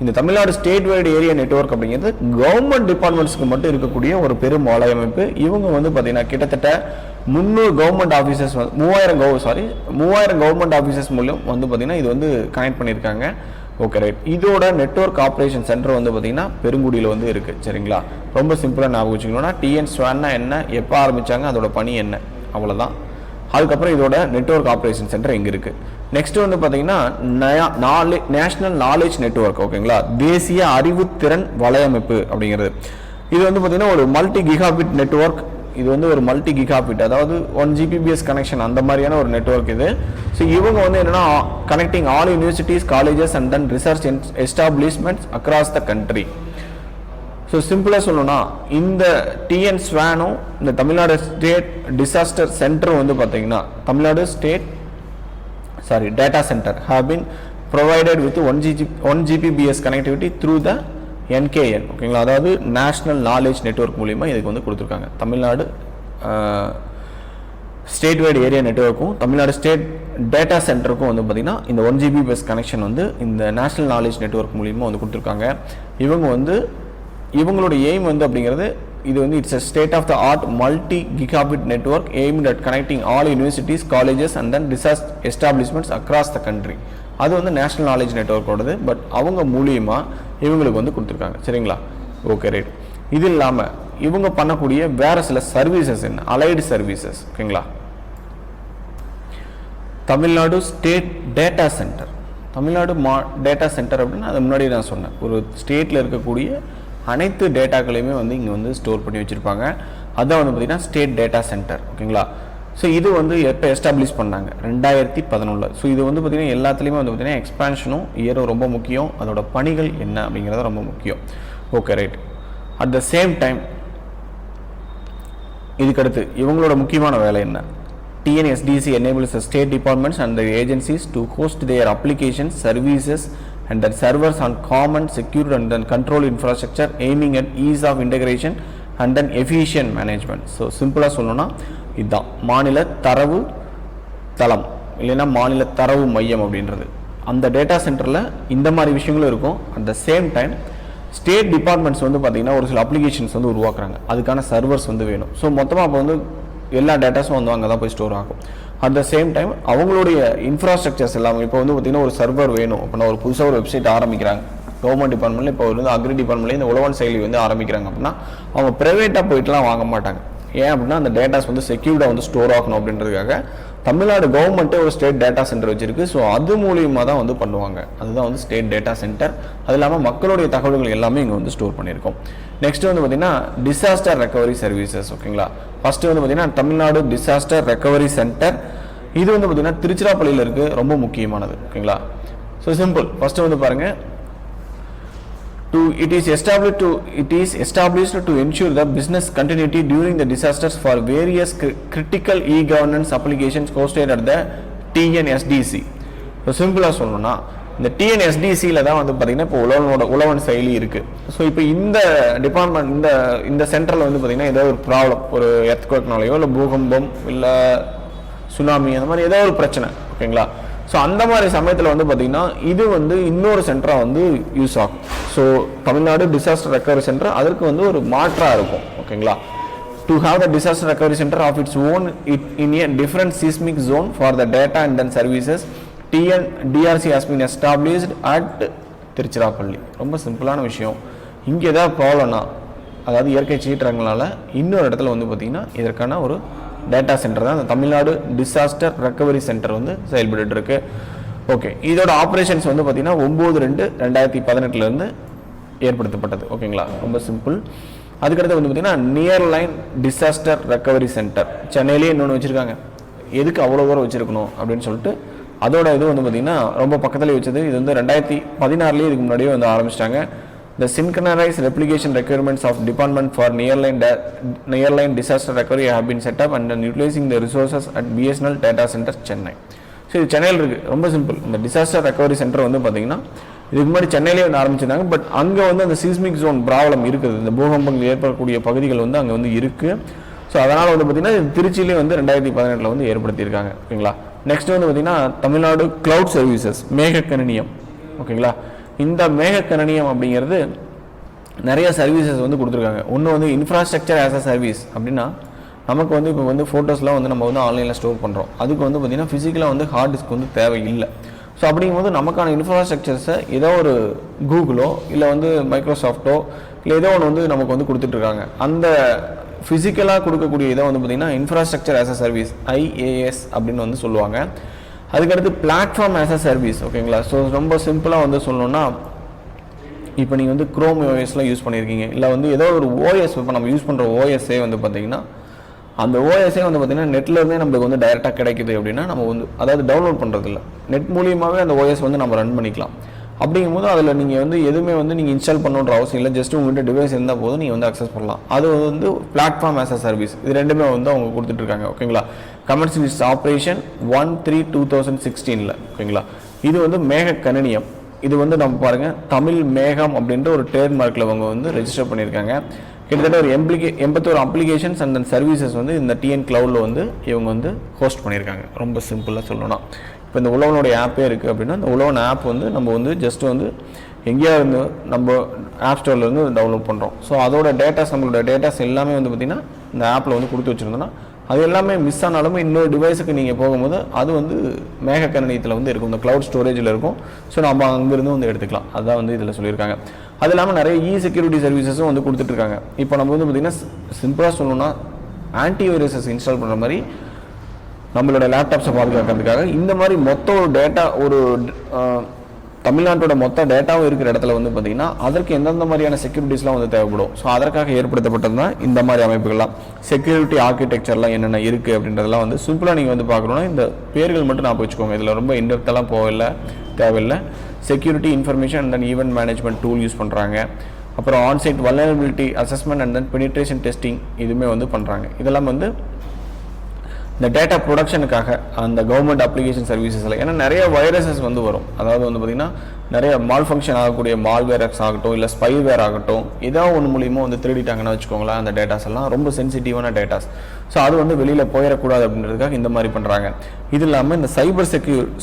இந்த Tamil Nadu state wide area network அப்படிங்கிறது கவர்மெண்ட் டிபார்ட்மெண்ட்ஸ்க்கு மட்டும் இருக்கக்கூடிய ஒரு பெரும் வலையமைப்பு. இவங்க வந்து பார்த்தீங்கன்னா கிட்டத்தட்ட 300 கவர்மெண்ட் ஆஃபீஸர்ஸ், 3000 கவர்மெண்ட் ஆஃபீஸர்ஸ் மூலம் வந்து பார்த்தீங்கன்னா இது வந்து கனெக்ட் பண்ணியிருக்காங்க. Okay right. இதோட நெட்வொர்க் ஆப்ரேஷன் சென்டர் வந்து பார்த்தீங்கன்னா பெருங்குடியில் வந்து இருக்குது. சரிங்களா, ரொம்ப சிம்பிளாக ஞாபகம் வச்சுக்கணும்னா டிஎன் ஸ்வான்னா என்ன, எப்போ ஆரம்பித்தாங்க, அதோட பணி என்ன, அவ்வளோதான். அதுக்கப்புறம் இதோட நெட்வொர்க் ஆப்ரேஷன் சென்டர் எங்கே இருக்குது. நெக்ஸ்ட் வந்து பார்த்தீங்கன்னா நேஷனல் நாலேஜ் நெட்வொர்க், ஓகேங்களா, தேசிய அறிவுத்திறன் வலையமைப்பு அப்படிங்கிறது. இது வந்து பார்த்தீங்கன்னா ஒரு மல்டி கிகாபிட் நெட்வொர்க். இது வந்து ஒரு மல்டி கிகாபிட், அதாவது 1 Gbps கனெக்ஷன், அந்த மாதிரியான ஒரு நெட்வொர்க் இது. ஸோ இவங்க வந்து என்னன்னா connecting all universities, colleges and then research establishments across the country. So சிம்பிளாக சொல்லணும்னா இந்த டிஎன் ஸ்வானும் இந்த தமிழ்நாடு ஸ்டேட் டிசாஸ்டர் சென்டரும் வந்து பார்த்தீங்கன்னா Tamil Nadu data center have been provided with 1 Gbps connectivity through the NKN, ஓகேங்களா, அதாவது நேஷனல் நாலேஜ் நெட்வொர்க் மூலிமா இதுக்கு வந்து கொடுத்துருக்காங்க. தமிழ்நாடு ஸ்டேட் வைடு ஏரியா நெட்வொர்க்கும் தமிழ்நாடு ஸ்டேட் டேட்டா சென்டருக்கும் வந்து பார்த்திங்கன்னா இந்த 1 Gbps கனெக்ஷன் வந்து இந்த நேஷனல் நாலேஜ் நெட்வொர்க் மூலிமா வந்து கொடுத்துருக்காங்க. இவங்களோட எய்ம் வந்து அப்படிங்கிறது இது வந்து it's state of the art multi gigabit network aimed at connecting all universities, colleges and then research establishments across the country. அது வந்து நேஷனல் நாலேஜ் நெட்வொர்க்கோடது, பட் அவங்க மூலியமாக இவங்களுக்கு வந்து கொடுத்துருக்காங்க. சரிங்களா, ஓகே ரைட். இது இல்லாமல் இவங்க பண்ணக்கூடிய வேறு சில சர்வீசஸ் என்ன, அலைடு சர்வீசஸ், ஓகேங்களா. Tamil Nadu state data centre, Tamil Nadu data centre அப்படின்னா அது முன்னாடி நான் சொன்னேன், ஒரு ஸ்டேட்டில் இருக்கக்கூடிய அனைத்து டேட்டாக்களையுமே வந்து இங்கே வந்து ஸ்டோர் பண்ணி வச்சுருப்பாங்க. அதுதான் வந்து பார்த்திங்கன்னா ஸ்டேட் டேட்டா சென்டர், ஓகேங்களா. ஸோ இது வந்து எப்போ எஸ்டாப்ளிஷ் பண்ணாங்க, 2011. ஸோ இது வந்து பார்த்திங்கன்னா எல்லாத்துலேயுமே வந்து பார்த்திங்கன்னா எக்ஸ்பான்ஷனும் இயரும் ரொம்ப முக்கியம். அதோட பணிகள் என்ன அப்படிங்கிறத ரொம்ப முக்கியம். Okay right. At the same time இதுக்கடுத்து இவங்களோட முக்கியமான வேலை என்ன? TNSDC enables the state departments and the agencies to host their applications, services and their servers on common, secure and then controlled infrastructure aiming at ease of integration and then efficient management. So சிம்பிளாக சொல்லணும்னா இதுதான் மாநில தரவு தளம், இல்லைன்னா மாநில தரவு மையம் அப்படின்றது. அந்த டேட்டா சென்டரில் இந்த மாதிரி விஷயங்களும் இருக்கும். At the same time state departments வந்து பார்த்திங்கன்னா ஒரு சில அப்ளிகேஷன்ஸ் வந்து உருவாக்குறாங்க, அதுக்கான சர்வர்ஸ் வந்து வேணும். ஸோ மொத்தமாக அப்போ வந்து எல்லா டேட்டாஸும் வந்து அங்கே தான் போய் ஸ்டோர் ஆகும். அட் த சேம் டைம் அவங்களுடைய இன்ஃப்ராஸ்ட்ரக்சர்ஸ் எல்லாமே இப்போ வந்து பார்த்திங்கன்னா ஒரு சர்வர் வேணும் அப்படின்னா ஒரு புதுசாக ஒரு வெப்சைட் ஆரம்பிக்கிறாங்க கவர்மெண்ட் டிபார்ட்மெண்ட்டில். இப்போ வந்து அக்ரி டிபார்ட்மெண்ட்லேயே இந்த உழவன் செயலி வந்து ஆரம்பிக்கிறாங்க அப்படின்னா அவங்க ப்ரைவேட்டாக போயிட்டுலாம் வாங்க மாட்டாங்க. ஏன் அப்படின்னா அந்த டேட்டாஸ் வந்து செக்யூர்டாக வந்து ஸ்டோர் ஆகணும் அப்படின்றதுக்காக தமிழ்நாடு கவர்மெண்ட்டே ஒரு ஸ்டேட் டேட்டா சென்டர் வச்சிருக்கு. ஸோ அது மூலியமாக தான் வந்து பண்ணுவாங்க. அதுதான் வந்து ஸ்டேட் டேட்டா சென்டர். அது இல்லாமல் மக்களுடைய தகவல்கள் எல்லாமே இங்கே வந்து ஸ்டோர் பண்ணியிருக்கோம். நெக்ஸ்ட் வந்து பார்த்திங்கன்னா டிசாஸ்டர் ரெக்கவரி சர்வீசஸ், ஓகேங்களா. ஃபஸ்ட்டு வந்து பார்த்திங்கன்னா தமிழ்நாடு டிசாஸ்டர் ரெக்கவரி சென்டர். இது வந்து பார்த்திங்கன்னா திருச்சிராப்பள்ளியில் இருக்குது, ரொம்ப முக்கியமானது, ஓகேங்களா. So simple. ஃபஸ்ட்டு வந்து பாருங்கள், it is established to ensure the business continuity during the disasters for various critical e-governance applications hosted at the TNSDC. So சிம்பிளாக சொல்லணும்னா இந்த TNSDCயில் தான் வந்து பார்த்திங்கன்னா இப்போ உழவன் செயலி இருக்குது. ஸோ இப்போ இந்த டிபார்ட்மெண்ட் இந்த சென்டரில் வந்து பார்த்திங்கன்னா ஏதோ ஒரு ப்ராப்ளம், ஒரு எர்த்குவேக்னாலேயோ இல்லை பூகம்பம் இல்லை சுனாமி அந்த மாதிரி ஏதோ ஒரு பிரச்சனை, ஓகேங்களா. ஸோ அந்த மாதிரி சமயத்தில் வந்து பார்த்திங்கன்னா இது வந்து இன்னொரு சென்டராக வந்து யூஸ் ஆகும். So Tamil Nadu disaster recovery centre அதற்கு வந்து ஒரு மாற்றாக இருக்கும். ஓகேங்களா? To have the disaster recovery centre of its own in a different seismic zone for the data and then services DRC has been established at Tiruchirappalli. ரொம்ப சிம்பிளான விஷயம். இங்கே ஏதாவது ப்ராப்ளம்னா, அதாவது இயற்கை சீற்றங்களால் இன்னொரு இடத்துல வந்து பார்த்திங்கன்னா இதற்கான ஒரு டேட்டா சென்டர் தான் இந்த தமிழ்நாடு டிசாஸ்டர் ரெக்கவரி சென்டர் வந்து செயல்பட்டு இருக்கு. ஓகே, இதோட ஆப்ரேஷன்ஸ் வந்து பார்த்திங்கன்னா 9/2/2018 ஏற்படுத்தப்பட்டது. ஓகேங்களா? ரொம்ப சிம்பிள். அதுக்கடுத்து வந்து பார்த்திங்கன்னா near line disaster recovery centre சென்னையிலேயே இன்னொன்று வச்சுருக்காங்க. எதுக்கு அவ்வளோ தூரம் வச்சுருக்கணும் அப்படின்னு சொல்லிட்டு அதோட இது வந்து பார்த்திங்கன்னா ரொம்ப பக்கத்துலேயே வச்சது. இது வந்து 2016 இதுக்கு முன்னாடியே வந்து ஆரம்பிச்சிட்டாங்க. The synchronized replication requirements of Department for Nearline Disaster Recovery have been set up and utilizing the resources at BSNL Data Center, Chennai. So இது சென்னையில் இருக்குது. ரொம்ப சிம்பிள். இந்த டிசாஸ்டர் ரெக்கவரி சென்டர் வந்து பார்த்திங்கன்னா இதுக்கு முன்னாடி சென்னையிலே வந்து ஆரம்பிச்சிருந்தாங்க. பட் அங்கே வந்து அந்த சீஸ்மிக் ஜோன் ப்ராப்ளம் இருக்குது. இந்த பூகம்பங்கள் ஏற்படக்கூடிய பகுதிகள் வந்து அங்கே வந்து இருக்குது. ஸோ அதனால் வந்து பார்த்திங்கன்னா இது திருச்சியிலே வந்து 2018 வந்து ஏற்படுத்தியிருக்காங்க. ஓகேங்களா? நெக்ஸ்ட் வந்து பார்த்திங்கன்னா தமிழ்நாடு கிளவுட் சர்வீசஸ் மேக கணினியம். ஓகேங்களா? இந்த மேக கணினியம் அப்படிங்கிறது நிறைய சர்வீசஸ் வந்து கொடுத்துருக்காங்க. ஒன்று வந்து இன்ஃப்ராஸ்ட்ரக்சர் ஆஸ் அ சர்வீஸ். அப்படின்னா நமக்கு வந்து இப்போ வந்து ஃபோட்டோஸ்லாம் வந்து நம்ம வந்து ஆன்லைனில் ஸ்டோர் பண்ணுறோம். அதுக்கு வந்து பார்த்திங்கன்னா ஃபிசிக்கலாக வந்து ஹார்ட் டிஸ்க் வந்து தேவையில்லை. ஸோ அப்படிங்கும்போது நமக்கான இன்ஃப்ராஸ்ட்ரக்சர்ஸை ஏதோ ஒரு கூகுளோ இல்லை வந்து மைக்ரோசாஃப்ட்டோ இல்லை ஏதோ ஒன்று வந்து நமக்கு வந்து கொடுத்துட்ருக்காங்க. அந்த ஃபிசிக்கலாக கொடுக்கக்கூடிய இதை வந்து பார்த்திங்கன்னா infrastructure as a service IaaS அப்படின்னு வந்து சொல்லுவாங்க. அதுக்கடுத்து பிளாட்ஃபார்ம் ஆஸ் அ சர்வீஸ். ஓகேங்களா? ஸோ ரொம்ப சிம்பிளாக வந்து சொல்லணும்னா, இப்போ நீங்கள் வந்து க்ரோம் ஓஎஸ்லாம் யூஸ் பண்ணியிருக்கீங்க, இல்லை வந்து ஏதோ ஒரு ஓஎஸ் இப்போ நம்ம யூஸ் பண்ணுற ஓஎஸ்ஸே வந்து பார்த்திங்கன்னா அந்த ஓஎஸ்ஸே வந்து பார்த்திங்கன்னா நெட்லேருந்தே நம்மளுக்கு வந்து டைரெக்டாக கிடைக்குது. அப்படின்னா நம்ம வந்து அதாவது டவுன்லோட் பண்ணுறதில்ல, நெட் மூலியமாகவே அந்த ஓஎஸ் வந்து நம்ம ரன் பண்ணிக்கலாம். அப்படிங்கும்போது அதில் நீங்கள் வந்து எதுவுமே வந்து நீங்கள் இன்ஸ்டால் பண்ணணுன்ற அவசியம் இல்லை. ஜஸ்ட் உங்கள்கிட்ட டிவைஸ் இருந்தால் போதும், நீங்கள் வந்து அக்சஸ் பண்ணலாம். அது வந்து பிளாட்ஃபார்ம் ஆஸ் அ சர்வீஸ். இது ரெண்டுமே வந்து அவங்க கொடுத்துட்ருக்காங்க. ஓகேங்களா? Commercial is operation 1/3/2016. ஓகேங்களா? இது வந்து மேக கணினியம். இது வந்து நம்ம பாருங்கள் தமிழ் மேகம் அப்படின்ற ஒரு ட்ரேட்மார்க்கில் அவங்க வந்து ரெஜிஸ்டர் பண்ணியிருக்காங்க. கிட்டத்தட்ட ஒரு 81 அப்ளிகேஷன்ஸ் அண்ட் தென் சர்வீசஸ் வந்து இந்த டிஎன் கிளவுடில் வந்து இவங்க வந்து ஹோஸ்ட் பண்ணியிருக்காங்க. ரொம்ப சிம்பிளாக சொல்லணும்னா, இப்போ இந்த உழவனுடைய ஆப்பே இருக்குது அப்படின்னா இந்த உழவன் ஆப் வந்து நம்ம வந்து ஜஸ்ட் வந்து எங்கேயா இருந்து நம்ம ஆப் ஸ்டோர்லேருந்து டவுன்லோட் பண்ணுறோம். ஸோ அதோட டேட்டாஸ், நம்மளோட டேட்டாஸ் எல்லாமே வந்து பார்த்திங்கன்னா இந்த ஆப்பில் வந்து கொடுத்து வச்சுருந்தோன்னா அது எல்லாமே மிஸ் ஆனாலுமே இன்னொரு டிவைஸுக்கு நீங்கள் போகும்போது அது வந்து மேக கணினியத்தில் வந்து இருக்கும், இந்த க்ளவுட் ஸ்டோரேஜில் இருக்கும். ஸோ நம்ம அங்கேருந்து வந்து எடுத்துக்கலாம். அதுதான் வந்து இதில் சொல்லியிருக்காங்க. அது இல்லாமல் நிறைய செக்யூரிட்டி சர்வீசஸும் வந்து கொடுத்துட்ருக்காங்க. இப்போ நம்ம வந்து பார்த்திங்கன்னா சிம்பிளாக சொல்லணும்னா ஆன்டிவைரஸஸ் இன்ஸ்டால் பண்ணுற மாதிரி நம்மளோட லேப்டாப்ஸை பாதுகாக்கிறதுக்காக இந்த மாதிரி மொத்த ஒரு டேட்டா ஒரு தமிழ்நாட்டோட மொத்த டேட்டாவும் இருக்கிற இடத்துல வந்து பார்த்திங்கன்னா அதற்கு எந்தெந்த மாதிரியான செக்யூரிட்டிஸ்லாம் வந்து தேவைப்படும். ஸோ அதற்காக ஏற்படுத்தப்பட்டது தான் இந்த மாதிரி அமைப்புகள்லாம். செக்யூரிட்டி ஆர்கிடெக்சர்லாம் என்னென்ன இருக்குது அப்படின்றதெல்லாம் வந்து சிம்பிளாக நீங்கள் வந்து பார்க்கணுன்னா இந்த பேர்கள் மட்டும் நான் வச்சுக்கோங்க. இதில் ரொம்ப இன்டெப்த்தெல்லாம் தேவையில்லை. Security information and then event management tool use பண்ணுறாங்க. அப்புறம் onsite vulnerability assessment and then penetration testing இதுவுமே வந்து பண்ணுறாங்க. இதெல்லாம் வந்து இந்த டேட்டா ப்ரொடக்ஷனுக்காக அந்த கவர்மெண்ட் அப்ளிகேஷன் சர்வீசஸில். ஏன்னா நிறைய வைரஸஸ் வந்து வரும். அதாவது வந்து பார்த்திங்கன்னா நிறைய மால் ஃபங்க்ஷன் ஆகக்கூடிய மால்வேர்ஸ் ஆகட்டும், இல்லை ஸ்பைவேர் ஆகட்டும், ஏதோ ஒன்று மூலியமாக வந்து திருடிட்டாங்கன்னு வச்சுக்கோங்களேன். அந்த டேட்டாஸ் எல்லாம் ரொம்ப சென்சிட்டிவான டேட்டாஸ். ஸோ அது வந்து வெளியில் போயிடக்கூடாது அப்படின்றதுக்காக இந்த மாதிரி பண்ணுறாங்க. இது இல்லாமல் இந்த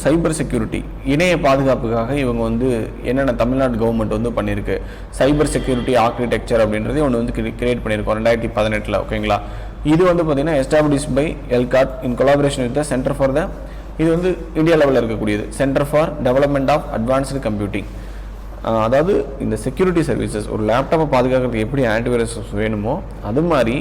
சைபர் செக்யூரிட்டி இணைய பாதுகாப்புக்காக இவங்க வந்து என்னென்ன தமிழ்நாடு கவர்மெண்ட் வந்து பண்ணியிருக்கு, சைபர் செக்யூரிட்டி ஆர்கிடெக்சர் அப்படின்றது ஒன்று வந்து கிரியேட் பண்ணியிருக்கோம் 2018. ஓகேங்களா? இது வந்து பார்த்திங்கன்னா establish by ELCOT in collaboration with the centre for the, இது வந்து இந்தியா லெவலில் இருக்கக்கூடியது, centre for development of advanced computing. அதாவது இந்த செக்யூரிட்டி சர்வீசஸ் ஒரு லேப்டாப்பை பாதுகாக்கிறதுக்கு எப்படி ஆன்டிவைரஸ் வேணுமோ அது மாதிரி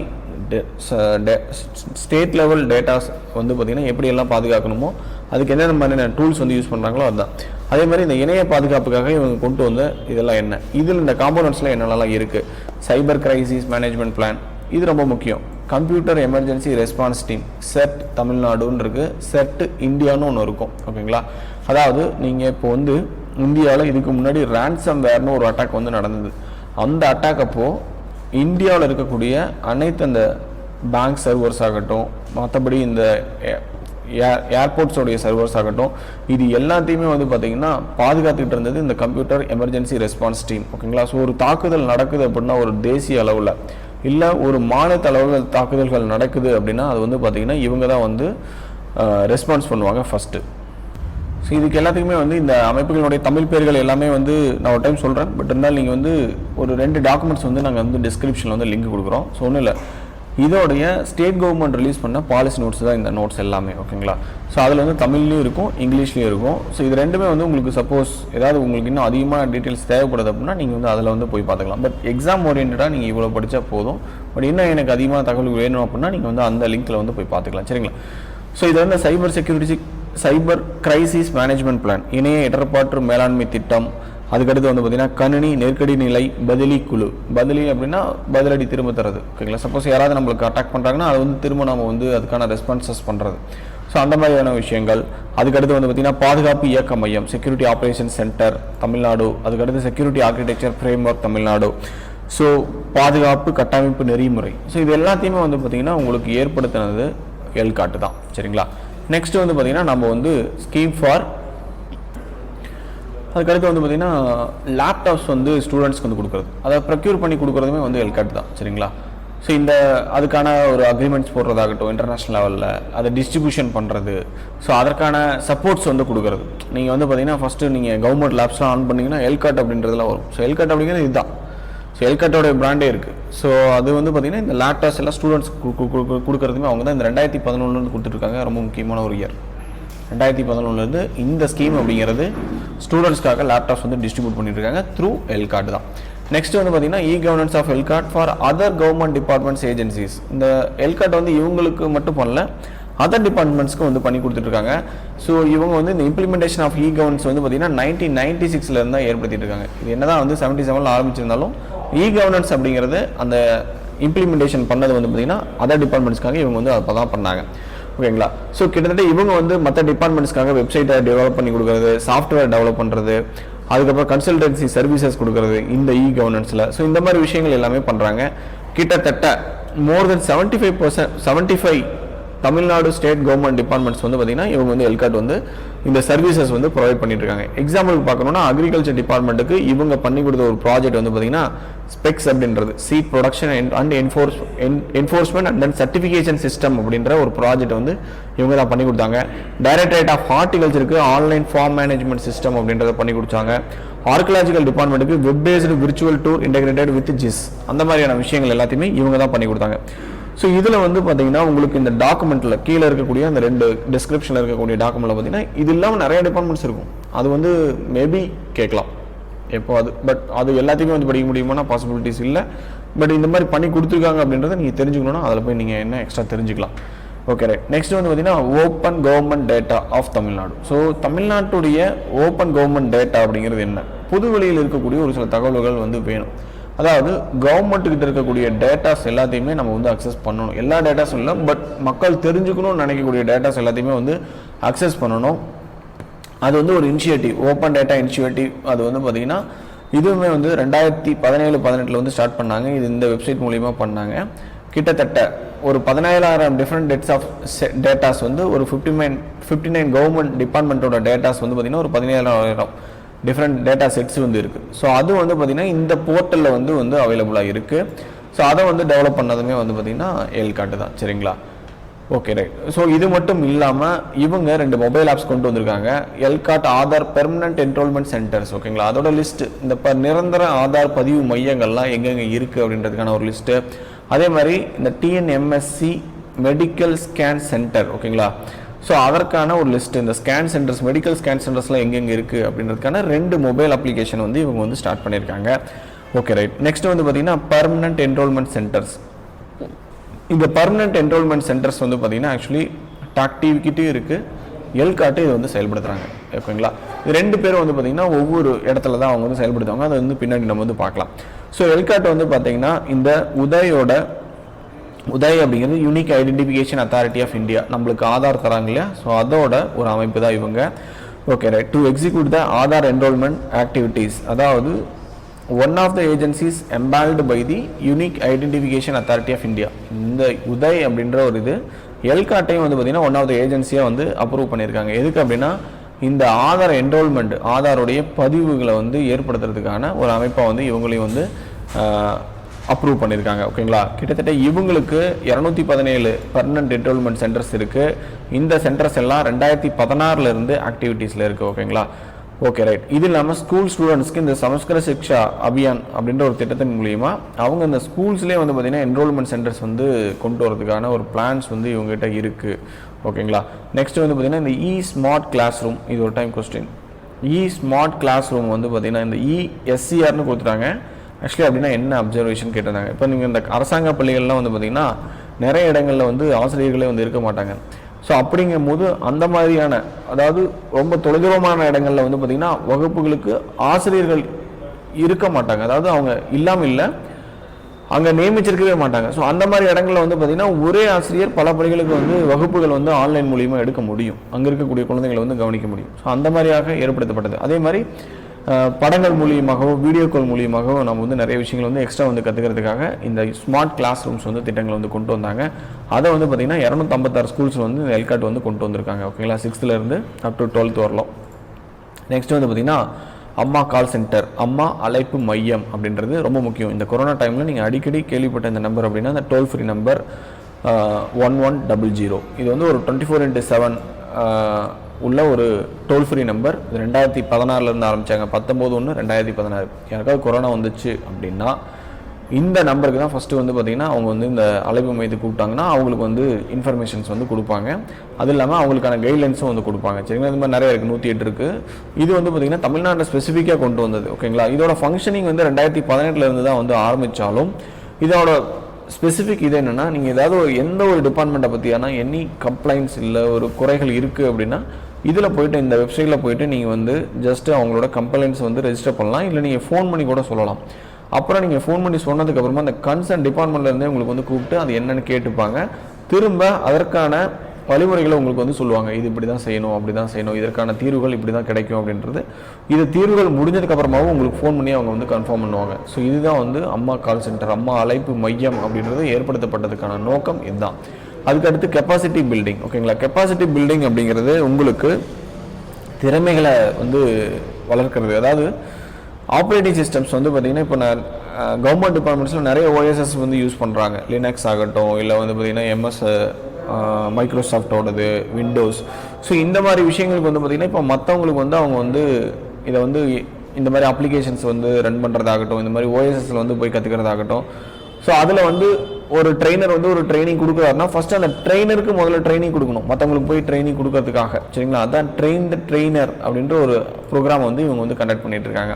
ஸ்டேட் லெவல் டேட்டாஸ் வந்து பார்த்திங்கன்னா எப்படியெல்லாம் பாதுகாக்கணுமோ அதுக்கு என்னென்ன மாதிரியான டூல்ஸ் வந்து யூஸ் பண்ணுறாங்களோ அதுதான். அதே மாதிரி இந்த இணைய பாதுகாப்புக்காக இவங்க கொண்டு வந்த இதெல்லாம் என்ன, இதில் இந்த காம்போனன்ட்ஸில் என்னென்னலாம் இருக்குது. சைபர் கிரைசிஸ் மேனேஜ்மெண்ட் பிளான் இது ரொம்ப முக்கியம். Computer emergency response team set தமிழ்நாடுன்னு இருக்குது, செட் இந்தியான்னு ஒன்று இருக்கும். ஓகேங்களா? அதாவது நீங்கள் இப்போ வந்து இந்தியாவில் இதுக்கு முன்னாடி ரேன்சம் வேர்னு ஒரு அட்டாக் வந்து நடந்தது. அந்த அட்டாக் அப்போது இந்தியாவில் இருக்கக்கூடிய அனைத்து அந்த பேங்க் சர்வர்ஸ் ஆகட்டும், மற்றபடி இந்த ஏர்போர்ட்ஸோடைய சர்வர்ஸ் ஆகட்டும், இது எல்லாத்தையுமே வந்து பார்த்திங்கன்னா பாதுகாத்துக்கிட்டு இருந்தது இந்த கம்ப்யூட்டர் எமர்ஜென்சி ரெஸ்பான்ஸ் டீம். ஓகேங்களா? ஸோ ஒரு தாக்குதல் நடக்குது அப்படின்னா ஒரு தேசிய அளவில் இல்லை ஒரு மாநில அளவில் தாக்குதல்கள் நடக்குது அப்படின்னா அது வந்து பார்த்திங்கன்னா இவங்க தான் வந்து ரெஸ்பான்ஸ் பண்ணுவாங்க ஃபஸ்ட்டு. ஸோ இதுக்கு எல்லாத்துக்குமே வந்து இந்த அமைப்புகளுடைய தமிழ் பேர்கள் எல்லாமே வந்து நான் ஒரு டைம் சொல்கிறேன். பட் இருந்தாலும் நீங்கள் வந்து ஒரு 2 டாக்குமெண்ட்ஸ் வந்து நாங்கள் வந்து டிஸ்கிரிப்ஷனில் வந்து லிங்க் கொடுக்குறோம். ஸோ ஒன்றும் இல்லை, இதோடைய ஸ்டேட் கவர்மெண்ட் ரிலீஸ் பண்ண பாலிசி நோட்ஸ் தான் இந்த நோட்ஸ் எல்லாமே. ஓகேங்களா? ஸோ அதில் வந்து தமிழ்லையும் இருக்கும், இங்கிலீஷ்லேயும் இருக்கும். ஸோ இது ரெண்டுமே வந்து உங்களுக்கு சப்போஸ் ஏதாவது உங்களுக்கு இன்னும் அதிகமாக டீட்டெயில்ஸ் தேவைப்படுது அப்படின்னா நீங்கள் வந்து அதில் வந்து போய் பார்த்துக்கலாம். பட் எக்ஸாம் ஓரியன்டாக நீங்கள் இவ்வளோ படித்தா போதும். பட் இன்னும் எனக்கு அதிகமாக தகவல் வேணும் அப்படின்னா நீங்கள் வந்து அந்த லிங்க்கில் வந்து போய் பார்த்துக்கலாம். சரிங்களா? ஸோ இது வந்து சைபர் கிரைசிஸ் மேனேஜ்மெண்ட் பிளான், இணைய இடர்பாற்று மேலாண்மை திட்டம். அதுக்கடுத்து வந்து பார்த்தீங்கன்னா கணினி நெருக்கடி நிலை பதிலி குழு. பதிலி அப்படின்னா பதிலடி திரும்ப தரது. ஓகேங்களா? சப்போஸ் யாராவது நம்மளுக்கு அட்டாக் பண்ணுறாங்கன்னா அது வந்து திரும்ப நம்ம வந்து அதுக்கான ரெஸ்பான்சஸ் பண்ணுறது. ஸோ அந்த மாதிரியான விஷயங்கள். அதுக்கடுத்து வந்து பார்த்தீங்கன்னா பாதுகாப்பு இயக்க மையம், செக்யூரிட்டி ஆப்ரேஷன் சென்டர் தமிழ்நாடு. அதுக்கடுத்து security architecture frame work Tamil Nadu. So பாதுகாப்பு கட்டமைப்பு நெறிமுறை. ஸோ இது எல்லாத்தையுமே வந்து பார்த்தீங்கன்னா உங்களுக்கு ஏற்படுத்தினது எல்காட் தான். சரிங்களா? நெக்ஸ்ட் வந்து பார்த்தீங்கன்னா நம்ம வந்து ஸ்கீம் ஃபார், அதுக்கடுத்து வந்து பார்த்தீங்கன்னா லேப்டாப்ஸ் வந்து ஸ்டூடெண்ட்ஸ்க்கு வந்து கொடுக்குறது, அதை ப்ரொக்யூர் பண்ணி கொடுக்குறதுமே வந்து எல்காட் தான். சரிங்களா? ஸோ இந்த அதுக்கான ஒரு அக்ரிமெண்ட்ஸ் போடுறதாகட்டும், இன்டர்நேஷ்னல் லெவலில் அதை டிஸ்ட்ரிபியூஷன் பண்ணுறது, ஸோ அதற்கான சப்போர்ட்ஸ் வந்து கொடுக்குறது. நீங்கள் வந்து பார்த்தீங்கன்னா ஃபஸ்ட்டு நீங்கள் கவர்மெண்ட் லேப்ஸ்லாம் ஆன் பண்ணிங்கன்னா எல்காட் அப்படின்றதுலாம் வரும். ஸோ எல்காட் அப்படிங்கிறது இதுதான். ஸோ எல்காட்டோடைய பிராண்டே இருக்குது. ஸோ அது வந்து பார்த்திங்கன்னா இந்த லேப்டாப்ஸ் எல்லாம் ஸ்டூடெண்ட்ஸ் கொடுக்குறதுமே அவங்க தான் இந்த 2011 கொடுத்துட்ருக்காங்க. ரொம்ப முக்கியமான ஒரு இயர் 2011 இந்த ஸ்கீம் அப்படிங்கிறது ஸ்டூடெண்ட்ஸ்க்காக லேப்டாப்ஸ் வந்து டிஸ்ட்ரிபியூட் பண்ணிட்டு இருக்காங்க த்ரூ எல்காட் தான். நெக்ஸ்ட் வந்து பார்த்தீங்கன்னா governance of ELCOT for other government departments agencies. இந்த எல்காட் வந்து இவங்களுக்கு மட்டும் பண்ணல, அதர் டிபார்ட்மெண்ட்ஸ்க்கு வந்து பண்ணி கொடுத்துட்ருக்காங்க. ஸோ இவங்க வந்து இந்த இம்ப்ளிமெண்டேஷன் ஆஃப் கவர்னன்ஸ் வந்து பார்த்தீங்கன்னா 1996 தான் ஏற்படுத்திட்டு இருக்காங்க. இது என்ன தான் வந்து 77 ஆரம்பிச்சிருந்தாலும் கவர்னன்ஸ் அப்படிங்கிறது அந்த இம்ப்ளிமெண்டேஷன் பண்ணது வந்து பார்த்தீங்கன்னா அதர் டிபார்ட்மெண்ட்ஸ்க்காக இவங்க வந்து அப்போ தான் பண்ணாங்க. ஓகேங்களா? ஸோ கிட்டத்தட்ட இவங்க வந்து மற்ற டிபார்ட்மெண்ட்ஸ்க்காக வெப்சைட்டை டெவலப் பண்ணி கொடுக்குறது, சாஃப்ட்வேர் டெவலப் பண்ணுறது, அதுக்கப்புறம் கன்சல்டன்சி சர்வீசஸ் கொடுக்குறது இந்த கவர்னன்ஸில். ஸோ இந்த மாதிரி விஷயங்கள் எல்லாமே பண்ணுறாங்க. கிட்டத்தட்ட மோர் தென் 75 தமிழ்நாடு ஸ்டேட் கவர்மெண்ட் டிபார்ட்மெண்ட்ஸ் வந்து பார்த்தீங்கன்னா இவங்க வந்து எல்காட் வந்து இந்த சர்வீசஸ் வந்து ப்ரொவைட் பண்ணிட்டு இருக்காங்க. எக்ஸாம்பிளுக்கு பார்க்கணும்னா அக்ரிகல்ச்சர் டிபார்ட்மெண்ட்டுக்கு இவங்க பண்ணி கொடுத்த ஒரு ப்ராஜெக்ட் வந்து பார்த்தீங்கன்னா ஸ்பெக்ஸ் அப்படின்றது seed production and enforcement and then certification system அப்படின்ற ஒரு ப்ராஜெக்ட் வந்து இவங்க தான் பண்ணி கொடுத்தாங்க. டைரக்டரேட் ஆஃப் ஹார்டிகல்ச்சருக்கு ஆன்லைன் ஃபார்ம் மேனேஜ்மெண்ட் சிஸ்டம் அப்படின்றத பண்ணி கொடுத்தாங்க. ஆர்கியாலஜிக்கல் டிபார்ட்மெண்ட்டுக்கு web based virtual tour integrated with GIS, அந்த மாதிரியான விஷயங்கள் எல்லாத்தையுமே இவங்க தான் பண்ணி கொடுத்தாங்க. ஸோ இதில் வந்து பார்த்தீங்கன்னா உங்களுக்கு இந்த டாக்குமெண்ட்டில் கீழே இருக்கக்கூடிய அந்த 2 டிஸ்கிரிப்ஷனில் இருக்கக்கூடிய டாக்குமெண்ட்டில் பார்த்தீங்கன்னா இது இல்லாமல் நிறைய டிபார்ட்மெண்ட்ஸ் இருக்கும். அது வந்து மேபி கேட்கலாம் எப்போ அது, பட் அது எல்லாத்தையுமே வந்து படிக்க முடியுமானா பாசிபிலிட்டிஸ் இல்லை. பட் இந்த மாதிரி பண்ணி கொடுத்துருக்காங்க அப்படின்றத நீங்கள் தெரிஞ்சுக்கணுன்னா அதில் போய் நீங்கள் என்ன எக்ஸ்ட்ரா தெரிஞ்சுக்கலாம். Okay right. நெக்ஸ்ட் வந்து பார்த்தீங்கன்னா open government data of Tamil Nadu. So தமிழ்நாட்டுடைய ஓப்பன் கவர்மெண்ட் டேட்டா அப்படிங்கிறது என்ன? புதுவெளியில் இருக்கக்கூடிய ஒரு சில தகவல்கள் வந்து வேணும். அதாவது கவர்மெண்ட்டுக்கிட்ட இருக்கக்கூடிய டேட்டாஸ் எல்லாத்தையுமே நம்ம வந்து அக்சஸ் பண்ணணும். எல்லா டேட்டாஸும் இல்லை, பட் மக்கள் தெரிஞ்சுக்கணும்னு நினைக்கக்கூடிய டேட்டாஸ் எல்லாத்தையுமே வந்து அக்சஸ் பண்ணணும். அது வந்து ஒரு இனிஷியேட்டிவ், ஓப்பன் டேட்டா இனிஷியேட்டிவ். அது வந்து பார்த்திங்கன்னா இதுவுமே வந்து 2017-18 வந்து ஸ்டார்ட் பண்ணாங்க. இது இந்த வெப்சைட் மூலிமா பண்ணாங்க. கிட்டத்தட்ட ஒரு 17,000 டிஃப்ரெண்ட் டேட்டாஸ் வந்து ஒரு 59 கவர்மெண்ட் டிபார்ட்மெண்ட்டோட டேட்டாஸ் வந்து பார்த்திங்கன்னா ஒரு 17,000 டிஃப்ரெண்ட் டேட்டா செட்ஸ் வந்து இருக்குது. ஸோ அது வந்து பார்த்திங்கன்னா இந்த போர்ட்டலில் வந்து அவைலபிளாக இருக்குது. ஸோ அதை வந்து டெவலப் பண்ணதுமே வந்து பார்த்திங்கன்னா எல்காட் தான். சரிங்களா? Okay right. ஸோ இது மட்டும் இல்லாமல் இவங்க 2 மொபைல் ஆப்ஸ் கொண்டு வந்திருக்காங்க. ELCOT Aadhaar permanent enrolment centres. ஓகேங்களா? அதோட லிஸ்ட்டு இந்த நிரந்தர ஆதார் பதிவு மையங்கள்லாம் எங்கெங்கே இருக்குது அப்படின்றதுக்கான ஒரு லிஸ்ட்டு. அதே மாதிரி இந்த டிஎன்எம்எஸ்சி மெடிக்கல் ஸ்கேன் சென்டர். ஓகேங்களா? ஸோ அதற்கான ஒரு லிஸ்ட்டு, இந்த ஸ்கேன் சென்டர்ஸ், மெடிக்கல் ஸ்கேன் சென்டர்ஸ்லாம் எங்கெங்கே இருக்குது அப்படின்றதுக்கான 2 மொபைல் அப்ளிகேஷன் வந்து இவங்க வந்து ஸ்டார்ட் பண்ணியிருக்காங்க. Okay right. நெக்ஸ்ட் வந்து பார்த்தீங்கன்னா பர்மனன்ட் என்ரோல்மெண்ட் சென்டர்ஸ். இந்த பர்மனன்ட் என்ரோல்மெண்ட் சென்டர்ஸ் வந்து பார்த்தீங்கன்னா ஆக்சுவலி டாக்டிவிக்கிட்டே இருக்குது, எல்காட்டு இது வந்து செயல்படுத்துகிறாங்க. ஓகேங்களா? இது 2 பேரும் வந்து பார்த்தீங்கன்னா ஒவ்வொரு இடத்துல தான் அவங்க வந்து செயல்படுத்துவாங்க. அதை வந்து பின்னாடி நம்ம வந்து பார்க்கலாம். ஸோ எல்காட் வந்து பார்த்தீங்கன்னா இந்த உதய் அப்படிங்கிறது unique identification authority of India, நம்மளுக்கு ஆதார் தராங்க இல்லையா? ஸோ அதோட ஒரு அமைப்பு தான் இவங்க. Okay right. To execute the Aadhaar enrolment activities, அதாவது one of the agencies empanelled by the unique identification authority of India. இந்த உதய் அப்படின்ற ஒரு இது எல்காட்டையும் வந்து பார்த்தீங்கன்னா ஒன் ஆஃப் த ஏஜென்சியாக வந்து அப்ரூவ் பண்ணியிருக்காங்க. எதுக்கு அப்படின்னா இந்த ஆதார் என்ரோல்மெண்ட், ஆதாருடைய பதிவுகளை வந்து ஏற்படுத்துறதுக்கான ஒரு அமைப்பாக வந்து இவங்களையும் வந்து அப்ரூவ் பண்ணியிருக்காங்க. ஓகேங்களா, கிட்டத்தட்ட இவங்களுக்கு 217 பர்மனன்ட் என்ரோல்மெண்ட் சென்டர்ஸ் இருக்குது. இந்த சென்டர்ஸ் எல்லாம் 2016 ஆக்டிவிட்டீஸில் இருக்குது. ஓகேங்களா, ஓகே ரைட். இது இல்லாமல் ஸ்கூல் ஸ்டூடெண்ட்ஸ்க்கு இந்த சமஸ்கிருத சிக்ஷா அபியான் அப்படின்ற ஒரு திட்டத்தின் மூலிமா அவங்க இந்த ஸ்கூல்ஸ்லேயே வந்து பார்த்திங்கன்னா என்ரோல்மெண்ட் சென்டர்ஸ் வந்து கொண்டு வரதுக்கான ஒரு பிளான்ஸ் வந்து இவங்ககிட்ட இருக்குது. ஓகேங்களா, நெக்ஸ்ட் வந்து பார்த்திங்கன்னா இந்த ஸ்மார்ட் கிளாஸ் ரூம், இது ஒரு time question. Smart classroom வந்து பார்த்திங்கன்னா இந்த எஸ்சிஆர்னு கொடுத்துட்டாங்க. ஆக்சுவலி அப்படின்னா என்ன அப்சர்வேஷன் கேட்டிருந்தாங்க. இப்போ நீங்கள் இந்த அரசாங்க பள்ளிகள்லாம் வந்து பார்த்திங்கன்னா நிறைய இடங்களில் வந்து ஆசிரியர்களே வந்து இருக்க மாட்டாங்க. ஸோ அப்படிங்கும் போது அந்த மாதிரியான, அதாவது ரொம்ப தொலைதூரமான இடங்களில் வந்து பார்த்திங்கன்னா வகுப்புகளுக்கு ஆசிரியர்கள் இருக்க மாட்டாங்க. அதாவது அவங்க இல்லாமல் இல்லை, அங்கே நியமிச்சிருக்கவே மாட்டாங்க. ஸோ அந்த மாதிரி இடங்களில் வந்து பார்த்திங்கன்னா ஒரே ஆசிரியர் பல பள்ளிகளுக்கு வந்து வகுப்புகள் வந்து ஆன்லைன் மூலியமாக எடுக்க முடியும், அங்கே இருக்கக்கூடிய குழந்தைகளை வந்து கவனிக்க முடியும். ஸோ அந்த மாதிரியாக ஏற்படுத்தப்பட்டது. அதே மாதிரி படங்கள் மூலியமாகவும் வீடியோ கால் மூலியமாகவும் நம்ம வந்து நிறைய விஷயங்கள் வந்து எக்ஸ்ட்ரா வந்து கற்றுக்கிறதுக்காக இந்த ஸ்மார்ட் கிளாஸ் ரூம்ஸ் வந்து திட்டங்களை வந்து கொண்டு வந்தாங்க. அதை வந்து பார்த்திங்கன்னா 256 ஸ்கூல்ஸ் வந்து இந்த எல்காட் வந்து கொண்டு வந்திருக்காங்க. ஓகேங்களா, 6th அப் டு 12th வரலாம். நெக்ஸ்ட் வந்து பார்த்திங்கன்னா அம்மா கால் சென்டர், அம்மா அழைப்பு மையம் அப்படின்றது ரொம்ப முக்கியம். இந்த கொரோனா டைமில் நீங்கள் அடிக்கடி கேள்விப்பட்ட இந்த நம்பர் அப்படின்னா இந்த டோல் ஃப்ரீ நம்பர் 1100. இது வந்து ஒரு 24/7 உள்ள ஒரு டோல் ஃப்ரீ நம்பர். 2016 ஆரம்பித்தாங்க, 19/1/2016. யாருக்காவது கொரோனா வந்துச்சு அப்படின்னா இந்த நம்பருக்கு தான் ஃபஸ்ட்டு வந்து பார்த்திங்கன்னா அவங்க வந்து இந்த அழைப்பு மையத்துக்கு கூப்பிட்டாங்கன்னா அவங்களுக்கு வந்து இன்ஃபர்மேஷன்ஸ் வந்து கொடுப்பாங்க. அது இல்லாமல் அவங்களுக்கான கைட்லைன்ஸும் வந்து கொடுப்பாங்க. சரிங்களா, இந்த மாதிரி நிறைய இருக்குது, 108 இருக்குது. இது வந்து பார்த்திங்கன்னா தமிழ்நாட்டில் ஸ்பெசிஃபிக்காக கொண்டு வந்தது. ஓகேங்களா, இதோட ஃபங்க்ஷனிங் வந்து 2018 தான் வந்து ஆரம்பித்தாலும் இதோட ஸ்பெசிஃபிக் இது என்னென்னா, நீங்கள் ஏதாவது எந்த ஒரு டிபார்ட்மெண்ட்டை பற்றியான எனி கம்ப்ளைண்ட்ஸ் இல்லை ஒரு குறைகள் இருக்குது அப்படின்னா இதில் போய்ட்டு இந்த வெப்சைட்டில் போய்ட்டு நீங்கள் வந்து ஜஸ்ட்டு அவங்களோட கம்ப்ளைண்ட்ஸ் வந்து ரெஜிஸ்டர் பண்ணலாம். இல்லை நீங்கள் ஃபோன் பண்ணி கூட சொல்லலாம். அப்புறம் நீங்கள் ஃபோன் பண்ணி சொன்னதுக்கப்புறமா அந்த கன்சர்ன் டிபார்ட்மெண்ட்லேருந்தே உங்களுக்கு வந்து கூப்பிட்டு அது என்னென்னு கேட்டுப்பாங்க. திரும்ப அதற்கான வழிமுறைகளை உங்களுக்கு வந்து சொல்லுவாங்க. இது இப்படி தான் செய்யணும், அப்படி தான் செய்யணும், இதற்கான தீர்வுகள் இப்படி தான் கிடைக்கும் அப்படின்றது. இது தீர்வுகள் முடிஞ்சதுக்கப்புறமாவும் உங்களுக்கு ஃபோன் பண்ணி அவங்க வந்து கன்ஃபார்ம் பண்ணுவாங்க. ஸோ இதுதான் வந்து அம்மா கால் சென்டர், அம்மா அழைப்பு மையம் அப்படின்றது ஏற்படுத்தப்பட்டதுக்கான நோக்கம் இதுதான். அதுக்கடுத்து கெப்பாசிட்டி பில்டிங். ஓகேங்களா, கெப்பாசிட்டி பில்டிங் அப்படிங்கிறது உங்களுக்கு திறமைகளை வந்து வளர்க்கிறது. அதாவது ஆப்ரேட்டிங் சிஸ்டம்ஸ் வந்து பார்த்திங்கன்னா இப்போ நான் கவர்மெண்ட் டிபார்ட்மெண்ட்ஸில் நிறைய ஓஎஸ்எஸ் வந்து யூஸ் பண்ணுறாங்க. லினக்ஸ் ஆகட்டும், இல்லை வந்து பார்த்திங்கன்னா எம்எஸ் மைக்ரோசாஃப்டோடது, விண்டோஸ். ஸோ இந்த மாதிரி விஷயங்களுக்கு வந்து பார்த்திங்கன்னா இப்போ மற்றவங்களுக்கு வந்து அவங்க வந்து இதை வந்து இந்த மாதிரி அப்ளிகேஷன்ஸ் வந்து ரன் பண்ணுறதாகட்டும், இந்த மாதிரி ஓஎஸ்எஸ்ல வந்து போய் கற்றுக்கிறதாகட்டும். ஸோ அதில் வந்து ஒரு ட்ரெயினர் வந்து ஒரு ட்ரைனிங் கொடுக்குறாருன்னா ஃபஸ்ட்டு அந்த ட்ரெயினருக்கு முதல்ல ட்ரைனிங் கொடுக்கணும், மற்றவங்களுக்கு போய் ட்ரைனிங் கொடுக்கறதுக்காக. சரிங்களா, அதான் ட்ரெயின் த ட்ரெயினர் அப்படின்ற ஒரு ப்ரோக்ராம் வந்து இவங்க வந்து கண்டக்ட் பண்ணிட்டு இருக்காங்க.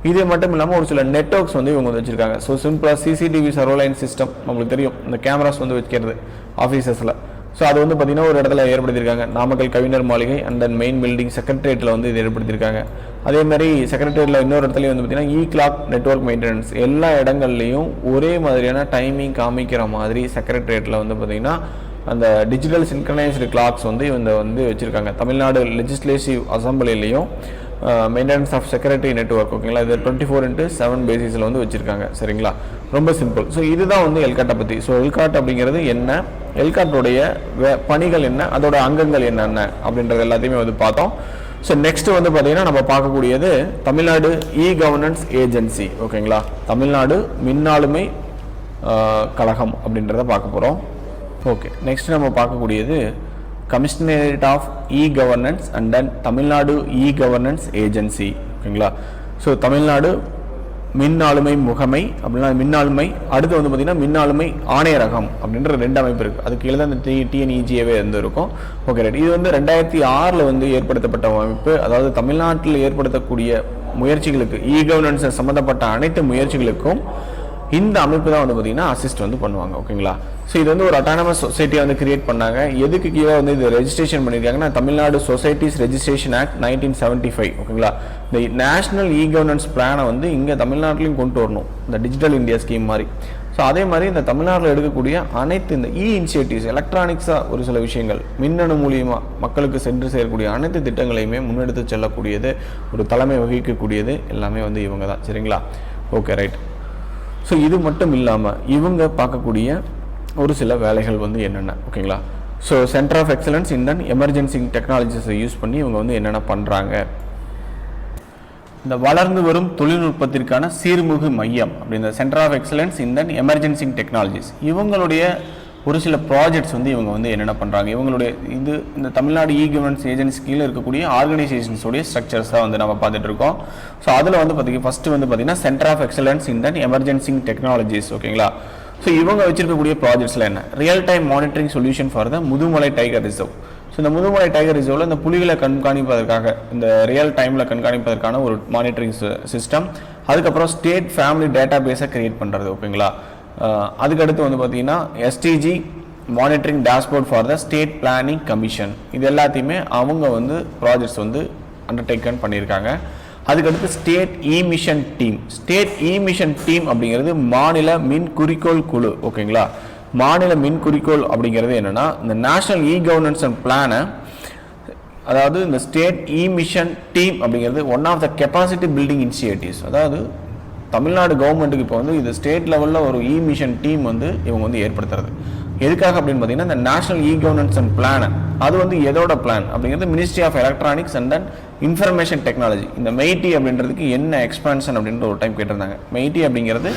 இது மட்டும் இல்லாமல் ஒரு சில நெட்வொர்க்ஸ் வந்து இவங்க வந்து வச்சுருக்காங்க. ஸோ சிம்பிளாக சிசிடிவி சர்வலைன் சிஸ்டம் நம்மளுக்கு தெரியும், இந்த கேமராஸ் வந்து வைக்கிறது ஆஃபீஸஸில். ஸோ அது வந்து பார்த்திங்கன்னா ஒரு இடத்துல ஏற்படுத்தியிருக்காங்க. நாமக்கல் கவிஞர் மாளிகை அண்ட் தென் மெயின் பில்டிங் செக்ரட்டரியேட்டில் வந்து இது ஏற்படுத்தியிருக்காங்க. அதே மாதிரி செக்ரட்டரியேட்டில் இன்னொரு இடத்துலையும் வந்து பார்த்திங்கன்னா கிளாக் நெட்வொர்க் மெயின்டெனன்ஸ் எல்லா இடங்கள்லையும் ஒரே மாதிரியான டைமிங் காமிக்கிற மாதிரி செக்ரட்டரியேட்டில் வந்து பார்த்திங்கன்னா அந்த டிஜிட்டல் சின்க்ரனைஸ்டு கிளாக்ஸ் வந்து இவங்க வந்து வச்சுருக்காங்க. தமிழ்நாடு லெஜிஸ்லேட்டிவ் அசம்பிளிலையும் மெயின்டெனன்ஸ் ஆஃப் செக்ரட்டரி நெட்வொர்க். ஓகேங்களா, இது 24/7 பேசிஸில் வந்து வச்சுருக்காங்க. சரிங்களா, ரொம்ப சிம்பிள். ஸோ இதுதான் வந்து எல்காட்டை பற்றி. ஸோ எல்காட் அப்படிங்கிறது என்ன, எல்காட்டோடைய பணிகள் என்ன, அதோட அங்கங்கள் என்னென்ன அப்படின்றது எல்லாத்தையுமே வந்து பார்த்தோம். ஸோ நெக்ஸ்ட் வந்து பார்த்தீங்கன்னா நம்ம பார்க்கக்கூடியது தமிழ்நாடு கவர்னன்ஸ் ஏஜென்சி. ஓகேங்களா, தமிழ்நாடு மின்னாளுமை கழகம் அப்படின்றத பார்க்க போகிறோம். ஓகே, நெக்ஸ்ட் நம்ம பார்க்கக்கூடியது commissionerate of governance and then Tamil Nadu governance agency. ஓகேங்களா, ஸோ தமிழ்நாடு மின் ஆளுமை முகமை அப்படின்னா மின்னாளுமை, அடுத்து வந்து பார்த்திங்கன்னா மின்னாளுமை ஆணையரகம் அப்படின்ற 2 அமைப்பு இருக்குது. அதுக்கு கீழே தான் இந்த டிஎன்இஜிஏவே வந்து இருக்கும். ஓகே ரைட், இது வந்து 2006 வந்து ஏற்படுத்தப்பட்ட அமைப்பு. அதாவது தமிழ்நாட்டில் ஏற்படுத்தக்கூடிய முயற்சிகளுக்கு கவர்னன்ஸ் சம்மந்தப்பட்ட அனைத்து முயற்சிகளுக்கும் இந்த அமைப்பு தான் வந்து பார்த்திங்கன்னா அசிஸ்ட் வந்து பண்ணுவாங்க. ஓகேங்களா, ஸோ இது வந்து ஒரு அட்டானமஸ் சொசைட்டியை வந்து கிரியேட் பண்ணாங்க. எதுக்கு கீழே வந்து இது ரெஜிஸ்ட்ரேஷன் பண்ணியிருக்காங்கன்னா தமிழ்நாடு சொசைட்டிஸ் ரெஜிஸ்ட்ரேஷன் ஆக்ட் 1975. ஓகேங்களா, இந்த நேஷனல் கவர்னன்ஸ் பிளானை வந்து இங்கே தமிழ்நாட்டிலையும் கொண்டு வரணும், இந்த டிஜிட்டல் இந்தியா ஸ்கீம் மாதிரி. ஸோ அதே மாதிரி இந்த தமிழ்நாட்டில் எடுக்கக்கூடிய அனைத்து இந்த இனிஷியேட்டிவ்ஸ், எலக்ட்ரானிக்ஸாக ஒரு சில விஷயங்கள் மின்னணு மூலியமாக மக்களுக்கு சென்று சேரக்கூடிய அனைத்து திட்டங்களையுமே முன்னெடுத்து செல்லக்கூடியது, ஒரு தலைமை வகிக்கக்கூடியது எல்லாமே வந்து இவங்க தான். சரிங்களா, ஓகே ரைட். ஸோ இது மட்டும் இல்லாமல் இவங்க பார்க்கக்கூடிய ஒரு சில வேலைகள் வந்து என்னென்ன. ஓகேங்களா, so centre of excellence in then emergency டெக்னாலஜிஸை யூஸ் பண்ணி இவங்க வந்து என்னென்ன பண்ணுறாங்க. இந்த வளர்ந்து வரும் தொழில்நுட்பத்திற்கான சீர்மிகு மையம் அப்படின்ற centre of excellence in then emerging technologies இவங்களுடைய ஒரு சில ப்ராஜெக்ட்ஸ் வந்து இவங்க வந்து என்னென்ன பண்ணுறாங்க இவங்களுடைய இந்த தமிழ்நாடு கவர்னன்ஸ் ஏஜென்சி கீழே இருக்கக்கூடிய ஆர்கனைசேஷன்ஸோடைய ஸ்ட்ரக்சர்ஸ் தான் வந்து நம்ம பார்த்துட்டு இருக்கோம். ஸோ அதில் வந்து பார்த்தீங்கன்னா ஃபஸ்ட்டு வந்து பார்த்தீங்கன்னா centre of excellence in then emerging technologies ஓகேங்களா. ஸோ இவங்க வச்சிருக்கக்கூடிய ப்ராஜெக்ட்ஸில் என்ன real time monitoring solution for the Mudumalai tiger reserve. So இந்த முதுமலை டைகர் ரிசர்வில் இந்த புலிகளை கண்காணிப்பதற்காக இந்த ரியல் டைமில் கண்காணிப்பதற்கான ஒரு மானிட்டரிங் சிஸ்டம். அதுக்கப்புறம் ஸ்டேட் ஃபேமிலி டேட்டா பேஸை கிரியேட் பண்ணுறது ஓகேங்களா. அதுக்கடுத்து வந்து பார்த்தீங்கன்னா SDG monitoring dashboard for the state planning commission இது எல்லாத்தையுமே அவங்க வந்து ப்ராஜெக்ட்ஸ் வந்து அண்டர்டேக்கன் பண்ணியிருக்காங்க. அதுக்கடுத்து state mission team. State mission team அப்படிங்கிறது மாநில மின் குறிக்கோள் குழு ஓகேங்களா. மாநில மின் குறிக்கோள் அப்படிங்கிறது என்னென்னா இந்த நேஷனல் கவர்னன்ஸ் அண்ட் பிளானை அதாவது இந்த ஸ்டேட் மிஷன் டீம் அப்படிங்கிறது one of the capacity building initiatives. அதாவது தமிழ்நாடு கவர்மெண்ட்டுக்கு இப்போ வந்து இது ஸ்டேட் லெவலில் ஒரு மிஷன் டீம் வந்து இவங்க வந்து ஏற்படுத்துறது எதுக்காக அப்படின்னு பார்த்தீங்கன்னா இந்த நேஷனல் கவர்னன்ஸ் அண்ட் பிளான் அது வந்து எதோட பிளான் அப்படிங்கிறது ministry of electronics and then information technology. இந்த மெய்டி அப்படின்றதுக்கு என்ன எக்ஸ்பான்ஷன் அப்படின்ற ஒரு டைம் கேட்டிருந்தாங்க. மெய்டி அப்படிங்கிறது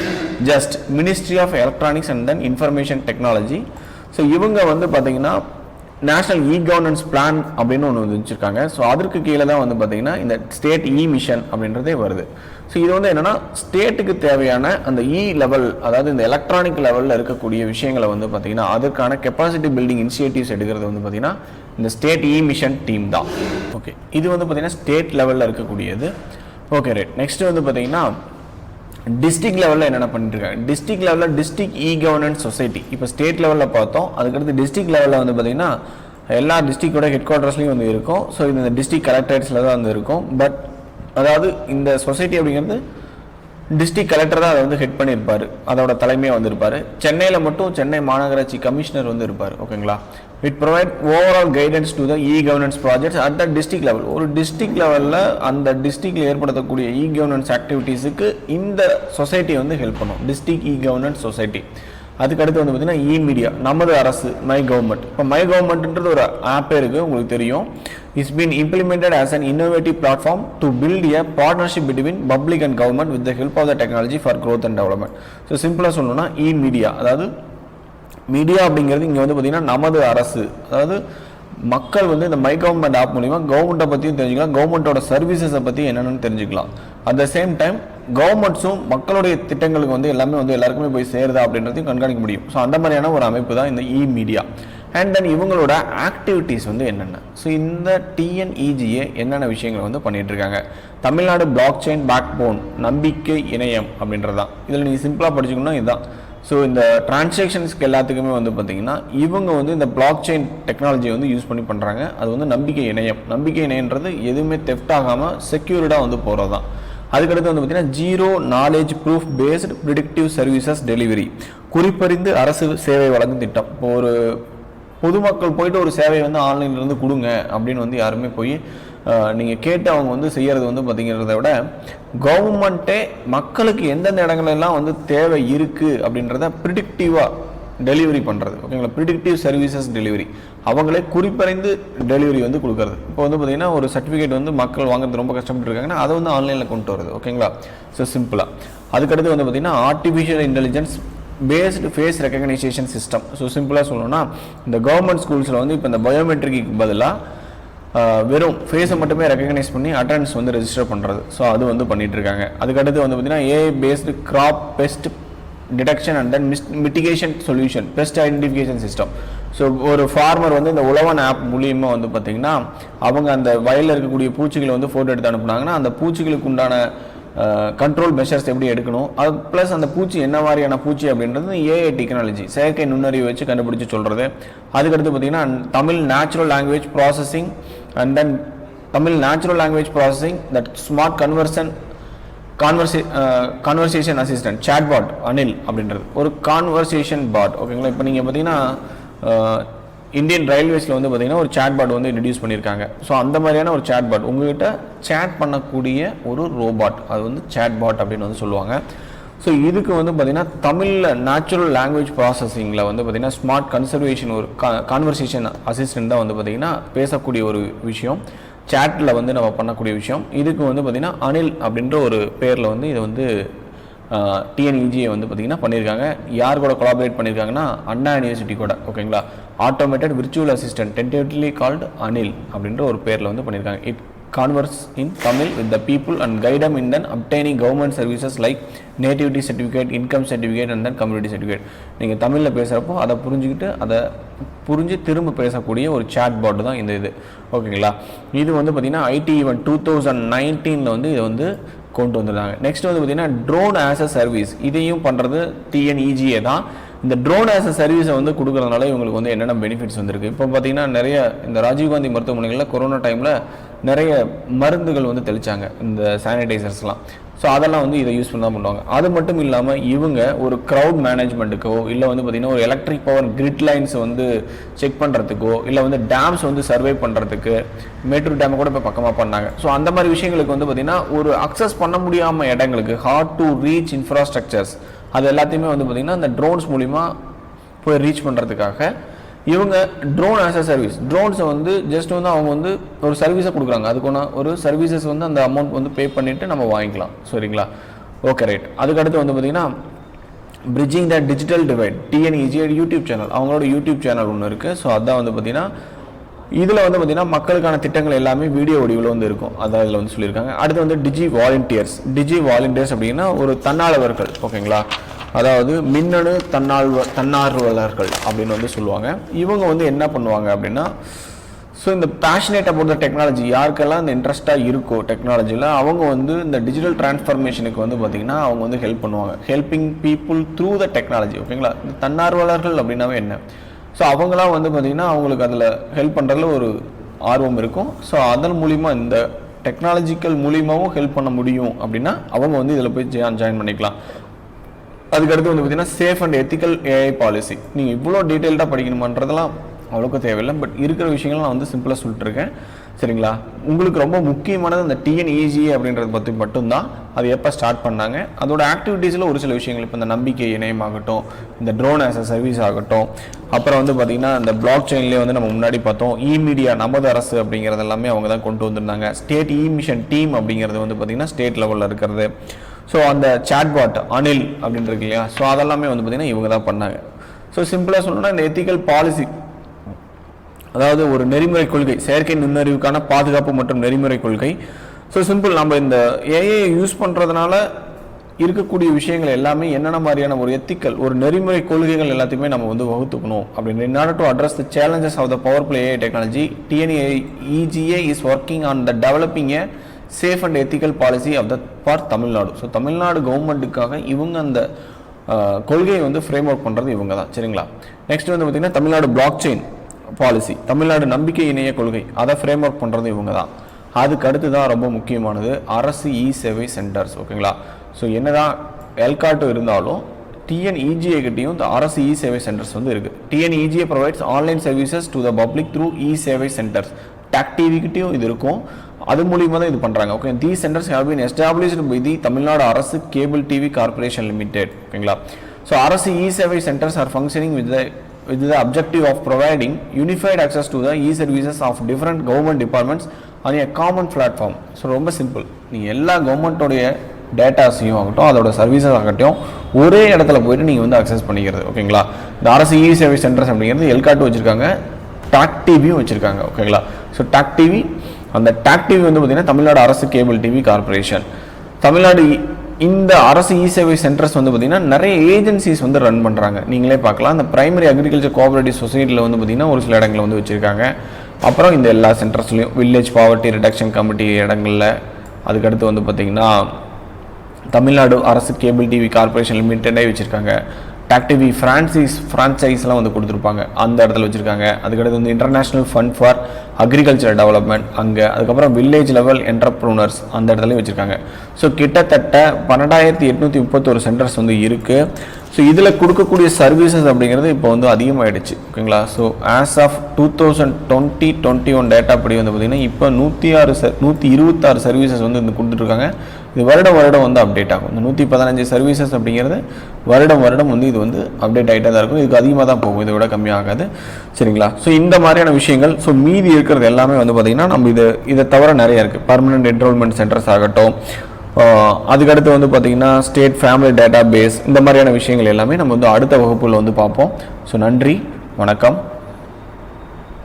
just ministry of electronics and then information technology. So இவங்க வந்து பார்த்தீங்கன்னா நேஷனல் கவர்னன்ஸ் பிளான் அப்படின்னு ஒன்று வந்து வச்சுருக்காங்க. ஸோ அதற்கு கீழே தான் வந்து பார்த்தீங்கன்னா இந்த ஸ்டேட் மிஷன் அப்படின்றதே வருது. ஸோ இது வந்து என்னென்னா ஸ்டேட்டுக்கு தேவையான அந்த லெவல் அதாவது இந்த எலக்ட்ரானிக் லெவலில் இருக்கக்கூடிய விஷயங்களை வந்து பார்த்தீங்கன்னா அதற்கான கெப்பாசிட்டி பில்டிங் இனிஷியேட்டிவ்ஸ் எடுக்கிறது வந்து பார்த்தீங்கன்னா இந்த ஸ்டேட் மிஷன் டீம் தான். ஓகே இது வந்து பார்த்தீங்கன்னா ஸ்டேட் லெவலில் இருக்கக்கூடியது. Okay right. நெக்ஸ்ட் வந்து பார்த்தீங்கன்னா டிஸ்ட்ரிக்ட் லெவலில் என்னென்ன பண்ணிட்டு இருக்காங்க. டிஸ்ட்ரிக்ட் லெவலில் டிஸ்ட்ரிக்ட் கவர்னன்ஸ் சொசைட்டி இப்போ ஸ்டேட் லெவலில் பார்த்தோம். அதுக்கடுத்து டிஸ்ட்ரிக்ட் லெவலில் வந்து பார்த்தீங்கன்னா எல்லா டிஸ்ட்ரிக்டோட ஹெட் குவார்ட்டர்ஸ்லையும் வந்து இருக்கும். ஸோ இது இந்த டிஸ்ட்ரிக்ட் கலெக்டரேட்ஸில் தான் வந்து இருக்கும். பட் அதாவது இந்த சொசைட்டி அப்படிங்கிறது டிஸ்ட்ரிக்ட் கலெக்டர் தான் அதை வந்து ஹெட் பண்ணியிருப்பார், அதோட தலைமையாக வந்திருப்பார். சென்னையில் மட்டும் சென்னை மாநகராட்சி கமிஷனர் வந்து இருப்பார் ஓகேங்களா. It provide overall guidance to the governance projects at the district level. ஒரு டிஸ்ட்ரிக்ட் லெவலில் அந்த டிஸ்ட்ரிக்டில் ஏற்படுத்தக்கூடிய கவர்னன்ஸ் ஆக்டிவிட்டீஸுக்கு இந்த சொசைட்டி வந்து ஹெல்ப் பண்ணும், டிஸ்ட்ரிக்ட் கவர்னன்ஸ் சொசைட்டி. அதுக்கடுத்து வந்து பார்த்தீங்கன்னா மீடியா நமது அரசு மை கவர்மெண்ட். இப்போ மை கவர்மெண்ட்ன்றது ஒரு ஆப்பே இருக்குது உங்களுக்கு தெரியும். It's been implemented as an innovative platform to build a partnership between public and government with the help of the technology for growth and development. So சிம்பிளாக சொல்லணும்னா மீடியா அதாவது மீடியா அப்படிங்கிறது இங்கே வந்து பார்த்தீங்கன்னா நமது அரசு அதாவது மக்கள் வந்து இந்த மை கவர்மெண்ட் ஆப் மூலிமா கவர்மெண்ட்டை பற்றியும் தெரிஞ்சுக்கலாம், கவர்மெண்ட்டோட சர்வீசஸை பற்றி என்னென்னு தெரிஞ்சுக்கலாம். அட் த சேம் டைம் கவர்மெண்ட்ஸும் மக்களுடைய திட்டங்களுக்கு வந்து எல்லாமே வந்து எல்லாருக்குமே போய் சேருதா அப்படின்றதையும் கண்காணிக்க முடியும். ஸோ அந்த மாதிரியான ஒரு அமைப்பு தான் இந்த மீடியா. அண்ட் தென் இவங்களோட ஆக்டிவிட்டீஸ் வந்து என்னென்ன. ஸோ இந்த டிஎன்இஜிஏ என்னென்ன விஷயங்களை வந்து பண்ணிட்டு இருக்காங்க. Tamil Nadu block chain backbone நம்பிக்கை இணையம் அப்படின்றதான். இதில் நீங்கள் சிம்பிளாக படிச்சுக்கணும்னா இதுதான். ஸோ இந்த டிரான்சாக்ஷன்ஸ்க்கு எல்லாத்துக்குமே வந்து பார்த்தீங்கன்னா இவங்க வந்து இந்த பிளாக் செயின் டெக்னாலஜியை வந்து யூஸ் பண்ணி பண்ணுறாங்க. அது வந்து நம்பிக்கை இணையம். நம்பிக்கை இணையன்றது எதுவுமே தெஃப்ட் ஆகாமல் செக்யூர்டாக வந்து போகிறது தான். அதுக்கடுத்து வந்து பார்த்தீங்கன்னா zero knowledge proof based predictive services delivery. குறிப்பறிந்து அரசு சேவை வழங்கும் திட்டம். இப்போ ஒரு பொதுமக்கள் போயிட்டு ஒரு சேவையை வந்து ஆன்லைன்லேருந்து கொடுங்க அப்படின்னு வந்து யாருமே போய் நீங்கள் கேட்டு அவங்க வந்து செய்கிறது வந்து பார்த்தீங்கிறத விட கவர்மெண்ட்டே மக்களுக்கு எந்தெந்த இடங்களெல்லாம் வந்து தேவை இருக்குது அப்படின்றத ப்ரிடிக்டிவாக டெலிவரி பண்ணுறது ஓகேங்களா. ப்ரிடிக்டிவ் சர்வீசஸ் டெலிவரி அவங்களே குறிப்பறிந்து டெலிவரி வந்து கொடுக்குறது. இப்போ வந்து பார்த்தீங்கன்னா ஒரு சர்டிஃபிகேட் வந்து மக்கள் வாங்குறது ரொம்ப கஷ்டப்பட்டு இருக்காங்கன்னா அதை வந்து ஆன்லைனில் கொண்டு வருது ஓகேங்களா. ஸோ சிம்பிளாக அதுக்கடுத்து வந்து பார்த்தீங்கன்னா artificial intelligence based face recognition system. So சிம்பிளாக சொல்லணும்னா இந்த கவர்மெண்ட் ஸ்கூல்ஸில் வந்து இப்போ இந்த பயோமெட்ரிக்கு பதிலாக வெறும் ஃபேஸை மட்டுமே ரெகக்னைஸ் பண்ணி அட்டெண்டன்ஸ் வந்து ரெஜிஸ்டர் பண்ணுறது. ஸோ அது வந்து பண்ணிகிட்டு இருக்காங்க. அதுக்கடுத்து வந்து பார்த்திங்கன்னா AI based crop pest detection and then mitigation solution pest identification system. So ஒரு ஃபார்மர் வந்து இந்த உழவன் ஆப் மூலியமாக வந்து பார்த்திங்கன்னா அவங்க அந்த வயலில் இருக்கக்கூடிய பூச்சிகளை வந்து ஃபோட்டோ எடுத்து அனுப்புனாங்கன்னா அந்த பூச்சிகளுக்கு உண்டான கண்ட்ரோல் மெஷர்ஸ் எப்படி எடுக்கணும், அது ப்ளஸ் அந்த பூச்சி என்ன மாதிரியான பூச்சி அப்படின்றது ஏஐ டெக்னாலஜி செயற்கை நுண்ணறிவு வச்சு கண்டுபிடிச்சி சொல்கிறது. அதுக்கடுத்து பார்த்திங்கன்னா Tamil natural language processing and then Tamil natural language processing that smart conversation assistant chatbot Anil அப்படின்றது ஒரு கான்வர்சேஷன் பாட் ஓகேங்களா. இப்போ நீங்கள் பார்த்தீங்கன்னா இந்தியன் ரயில்வேஸில் வந்து பார்த்தீங்கன்னா ஒரு சாட்பாட் வந்து இன்ட்ரடியூஸ் பண்ணியிருக்காங்க. ஸோ அந்த மாதிரியான ஒரு சாட்பாட் உங்கள்கிட்ட சேட் பண்ணக்கூடிய ஒரு ரோபாட் அது வந்து சாட்பாட் அப்படின்னு வந்து சொல்லுவாங்க. ஸோ இதுக்கு வந்து பார்த்திங்கன்னா தமிழில் நேச்சுரல் லாங்குவேஜ் ப்ராசஸிங்கில் வந்து பார்த்திங்கன்னா ஸ்மார்ட் கன்சர்வேஷன் ஒரு கான்வர்சேஷன் அசிஸ்டன்ட் தான் வந்து பார்த்திங்கன்னா பேசக்கூடிய ஒரு விஷயம். சேட்டில் வந்து நம்ம பண்ணக்கூடிய விஷயம். இதுக்கு வந்து பார்த்திங்கன்னா அனில் அப்படின்ற ஒரு பேரில் வந்து இதை வந்து டிஎன்இஜியை வந்து பார்த்திங்கன்னா பண்ணியிருக்காங்க. யார் கூட கொலாபரேட் பண்ணியிருக்காங்கன்னா அண்ணா யூனிவர்சிட்டி கூட. ஓகேங்களா, automated virtual assistant tentatively called Anil அப்படின்ற ஒரு பேரில் வந்து பண்ணியிருக்காங்க. It converse in Tamil with the people and guide them in then obtaining government services like nativity certificate, income certificate and then community certificate. நீங்கள் தமிழில் பேசுகிறப்போ அதை புரிஞ்சுக்கிட்டு அதை புரிஞ்சு திரும்ப பேசக்கூடிய ஒரு சேட் பாட் தான் இந்த இது. ஓகேங்களா, இது வந்து பார்த்திங்கன்னா ஐடி ஈவென்ட் 2019 வந்து இதை வந்து கொண்டு வந்துருந்தாங்க. நெக்ஸ்ட் வந்து பார்த்திங்கன்னா ட்ரோன் ஆஸ் அ சர்வீஸ், இதையும் பண்ணுறது டிஎன்இஜிஏ தான். இந்த ட்ரோன் ஆஸ் அ சர்வீஸை வந்து கொடுக்குறதுனால இவங்களுக்கு வந்து என்னென்ன பெனிஃபிட்ஸ் வந்திருக்கு. இப்போ பார்த்திங்கன்னா நிறைய இந்த ராஜீவ்காந்தி மருத்துவமனைகளில் கொரோனா டைமில் நிறைய மருந்துகள் வந்து தெளித்தாங்க, இந்த சானிடைசர்ஸ்லாம். ஸோ அதெல்லாம் வந்து இதை யூஸ் பண்ணி தான் பண்ணுவாங்க. அது மட்டும் இல்லாமல் இவங்க ஒரு க்ரௌட் மேனேஜ்மெண்ட்டுக்கோ இல்லை வந்து பார்த்திங்கன்னா ஒரு எலக்ட்ரிக் பவர் கிரிட் லைன்ஸ் வந்து செக் பண்ணுறதுக்கோ இல்லை வந்து டேம்ஸ் வந்து சர்வே பண்ணுறதுக்கு மேட்டூர் டேமை கூட இப்போ பக்கமாக பண்ணாங்க. ஸோ அந்த மாதிரி விஷயங்களுக்கு வந்து பார்த்திங்கன்னா ஒரு அக்சஸ் பண்ண முடியாமல் இடங்களுக்கு ஹார்ட் டு ரீச் இன்ஃப்ராஸ்ட்ரக்சர்ஸ் அது எல்லாத்தையுமே வந்து பார்த்திங்கன்னா இந்த ட்ரோன்ஸ் மூலிமா போய் ரீச் பண்ணுறதுக்காக இவங்க ட்ரோன் ஆஸ் அ சர்வீஸ், ட்ரோன்ஸை வந்து ஜஸ்ட் வந்து அவங்க வந்து ஒரு சர்வீஸை கொடுக்குறாங்க. அதுக்கான ஒரு சர்வீசஸ் வந்து அந்த அமௌண்ட் வந்து பே பண்ணிவிட்டு நம்ம வாங்கிக்கலாம். சரிங்களா, ஓகே ரைட். அதுக்கடுத்து வந்து பார்த்திங்கன்னா bridging the digital divide TNEG YouTube channel, அவங்களோட யூடியூப் சேனல் ஒன்று இருக்குது. ஸோ அதான் வந்து பார்த்திங்கன்னா இதில் வந்து பார்த்திங்கன்னா மக்களுக்கான திட்டங்கள் எல்லாமே வீடியோ வடிவில் வந்து இருக்கும், அதான் இதில் வந்து சொல்லியிருக்காங்க. அடுத்து வந்து டிஜி வாலண்டியர்ஸ் அப்படின்னா ஒரு தன்னார்வலர்கள். ஓகேங்களா, அதாவது மின்னணு தன்னார்வலர்கள் அப்படின்னு வந்து சொல்லுவாங்க. இவங்க வந்து என்ன பண்ணுவாங்க அப்படின்னா ஸோ இந்த பேஷனேட் அபவுட் த டெக்னாலஜி, யாருக்கெல்லாம் இந்த இன்ட்ரெஸ்ட்டாக இருக்கோ டெக்னாலஜியில் அவங்க வந்து இந்த டிஜிட்டல் டிரான்ஸ்ஃபர்மேஷனுக்கு வந்து பார்த்திங்கன்னா அவங்க வந்து ஹெல்ப் பண்ணுவாங்க. Helping people through the technology. ஓகேங்களா, இந்த தன்னார்வலர்கள் அப்படின்னாவே என்ன, ஸோ அவங்களாம் வந்து பார்த்திங்கன்னா அவங்களுக்கு அதில் ஹெல்ப் பண்ணுறதுல ஒரு ஆர்வம் இருக்கும். ஸோ அதன் மூலிமா இந்த டெக்னாலஜிக்கல் மூலியமாகவும் ஹெல்ப் பண்ண முடியும் அப்படின்னா அவங்க வந்து இதில் போய் ஜாயின் பண்ணிக்கலாம். அதுக்கடுத்து வந்து பார்த்திங்கன்னா safe and ethical AI policy. நீங்கள் இவ்வளோ டீட்டெயில்டாக படிக்கணுமான்றதெல்லாம் அவ்வளோக்கு தேவையில்லை, பட் இருக்கிற விஷயங்கள் நான் வந்து சிம்பிளாக சொல்லிட்டுருக்கேன். சரிங்களா, உங்களுக்கு ரொம்ப முக்கியமானது அந்த டிஎன்இஜி அப்படின்றத பற்றி மட்டும்தான். அது எப்போ ஸ்டார்ட் பண்ணாங்க, அதோட ஆக்டிவிட்டீஸில் ஒரு சில விஷயங்கள், இப்போ இந்த நம்பிக்கை இணையம் ஆகட்டும், இந்த ட்ரோன் ஆஸ் அ சர்வீஸ் ஆகட்டும், அப்புறம் வந்து பார்த்திங்கன்னா இந்த பிளாக் செயின்லேயே வந்து நம்ம முன்னாடி பார்த்தோம் மீடியா நமது அரசு அப்படிங்கிறது எல்லாமே அவங்க தான் கொண்டு வந்திருந்தாங்க. ஸ்டேட் மிஷன் டீம் அப்படிங்கிறது வந்து பார்த்திங்கன்னா ஸ்டேட் லெவலில் இருக்கிறது. ஸோ அந்த சாட்பாட் அனில் அப்படின்னு இருக்கு இல்லையா, ஸோ அதெல்லாமே வந்து பார்த்திங்கன்னா இவங்க தான் பண்ணாங்க. ஸோ சிம்பிளாக சொல்லணும்னா இந்த எத்திக்கல் பாலிசி, அதாவது ஒரு நெறிமுறை கொள்கை, செயற்கை நுண்ணறிவுக்கான பாதுகாப்பு மற்றும் நெறிமுறை கொள்கை. ஸோ சிம்பிள், நம்ம இந்த ஏஐ யூஸ் பண்ணுறதுனால இருக்கக்கூடிய விஷயங்கள் எல்லாமே என்னென்ன மாதிரியான ஒரு எத்திக்கல், ஒரு நெறிமுறை கொள்கைகள் எல்லாத்தையுமே நம்ம வந்து வகுத்துக்கணும் அப்படின்னு. in order to address the challenges of the powerful AI technology, TNEGA is working on the developing a safe and ethical policy of the for Tamil Nadu. So Tamil Nadu கவர்மெண்ட்டுக்காக இவங்க அந்த கொள்கையை வந்து ஃப்ரேம் ஒர்க் பண்ணுறது இவங்க தான். சரிங்களா, நெக்ஸ்ட் வந்து பார்த்திங்கன்னா Tamil Nadu block chain policy, Tamil Nadu நம்பிக்கை இணைய கொள்கை, அதை ஃப்ரேம் ஒர்க் பண்ணுறது இவங்க தான். அதுக்கு அடுத்து தான் ரொம்ப முக்கியமானது அரசு சேவை சென்டர்ஸ். ஓகேங்களா, ஸோ என்னதான் எல்காட்டோ இருந்தாலும் டிஎன்இஜிஏ கிட்டையும் இந்த அரசு சேவை சென்டர்ஸ் வந்து இருக்குது. TNEGA provides online services to the public through sevai centres. TAC TV கிட்டையும் இது இருக்கும், அது மூலியமாக தான் இது பண்ணுறாங்க. Okay, these centres have been established by the Tamil Nadu Arasu cable TV corporation limited. ஓகேங்களா, so Arasu Sevai centres are functioning with the objective of providing unified access to the e-services of different government departments on a common platform. So ரொம்ப simple, நீங்கள் எல்லா கவர்மெண்ட்டோடைய டேட்டாஸையும் ஆகட்டும், அதோட services ஆகட்டும், ஒரே இடத்துல போய்ட்டு நீங்கள் வந்து அக்சஸ் பண்ணிக்கிறது. ஓகேங்களா, இந்த அரசு சேவை சென்டர்ஸ் அப்படிங்கிறது எல்காட்டு வச்சுருக்காங்க, டாக் டிவியும் வச்சுருக்காங்க. ஓகேங்களா, ஸோ டாக் டிவி, அந்த டாக் டிவி வந்து பார்த்திங்கன்னா Tamil Nadu Arasu cable TV corporation. Tamil Nadu இந்த அரசு சேவை சென்டர்ஸ் வந்து பார்த்திங்கன்னா நிறைய ஏஜென்சிஸ் வந்து ரன் பண்ணுறாங்க. நீங்களே பார்க்கலாம், இந்த பிரைமரி அக்ரிகல்ச்சர் கோஆபரேட்டிவ் சொசைட்டியில் வந்து பார்த்திங்கன்னா ஒரு சில இடங்களில் வந்து வச்சுருக்காங்க. அப்புறம் இந்த எல்லா சென்டர்ஸ்லையும் வில்லேஜ் பாவர்ட்டி ரிடக்ஷன் கமிட்டி இடங்களில், அதுக்கடுத்து வந்து பார்த்திங்கன்னா Tamil Nadu Arasu cable TV corporation லிமிட்டடே வச்சுருக்காங்க. டாக் டிவி ஃப்ரான்ச்சைஸ்லாம் வந்து கொடுத்துருப்பாங்க, அந்த இடத்துல வச்சுருக்காங்க. அதுக்கடுத்து வந்து international fund for agriculture development அங்கே, அதுக்கப்புறம் வில்லேஜ் லெவல் என்டர்ப்ரூனர்ஸ் அந்த இடத்துலையும் வச்சுருக்காங்க. ஸோ கிட்டத்தட்ட 12,831 சென்டர்ஸ் வந்து இருக்குது. ஸோ இதில் கொடுக்கக்கூடிய சர்வீசஸ் அப்படிங்கிறது இப்போ வந்து அதிகமாகிடுச்சு ஓகேங்களா. ஸோ ஆஸ் ஆஃப் 2020-21 டேட்டா படி வந்து பார்த்திங்கன்னா இப்போ 126 சர்வீசஸ் வந்து கொடுத்துட்ருக்காங்க. இது வருடம் வந்து அப்டேட் ஆகும். இந்த 115 சர்வீசஸ் அப்படிங்கிறது வருடம் வந்து இது வந்து அப்டேட் ஆகிட்டே தான் இருக்கும். இதுக்கு அதிகமாக தான் போகும், இதை விட கம்மியாகாது சரிங்களா. ஸோ இந்த மாதிரியான விஷயங்கள் ஸோ மீதி இருக்கிறது எல்லாமே வந்து பார்த்திங்கன்னா நம்ம இதை தவிர நிறைய இருக்குது. பர்மனெண்ட் என்ரோல்மெண்ட் சென்டர்ஸ் ஆகட்டும், அதுக்கடுத்து வந்து பார்த்திங்கன்னா ஸ்டேட் ஃபேமிலி டேட்டா பேஸ், இந்த மாதிரியான விஷயங்கள் எல்லாமே நம்ம வந்து அடுத்த வகுப்புல வந்து பார்ப்போம். ஸோ நன்றி, வணக்கம்.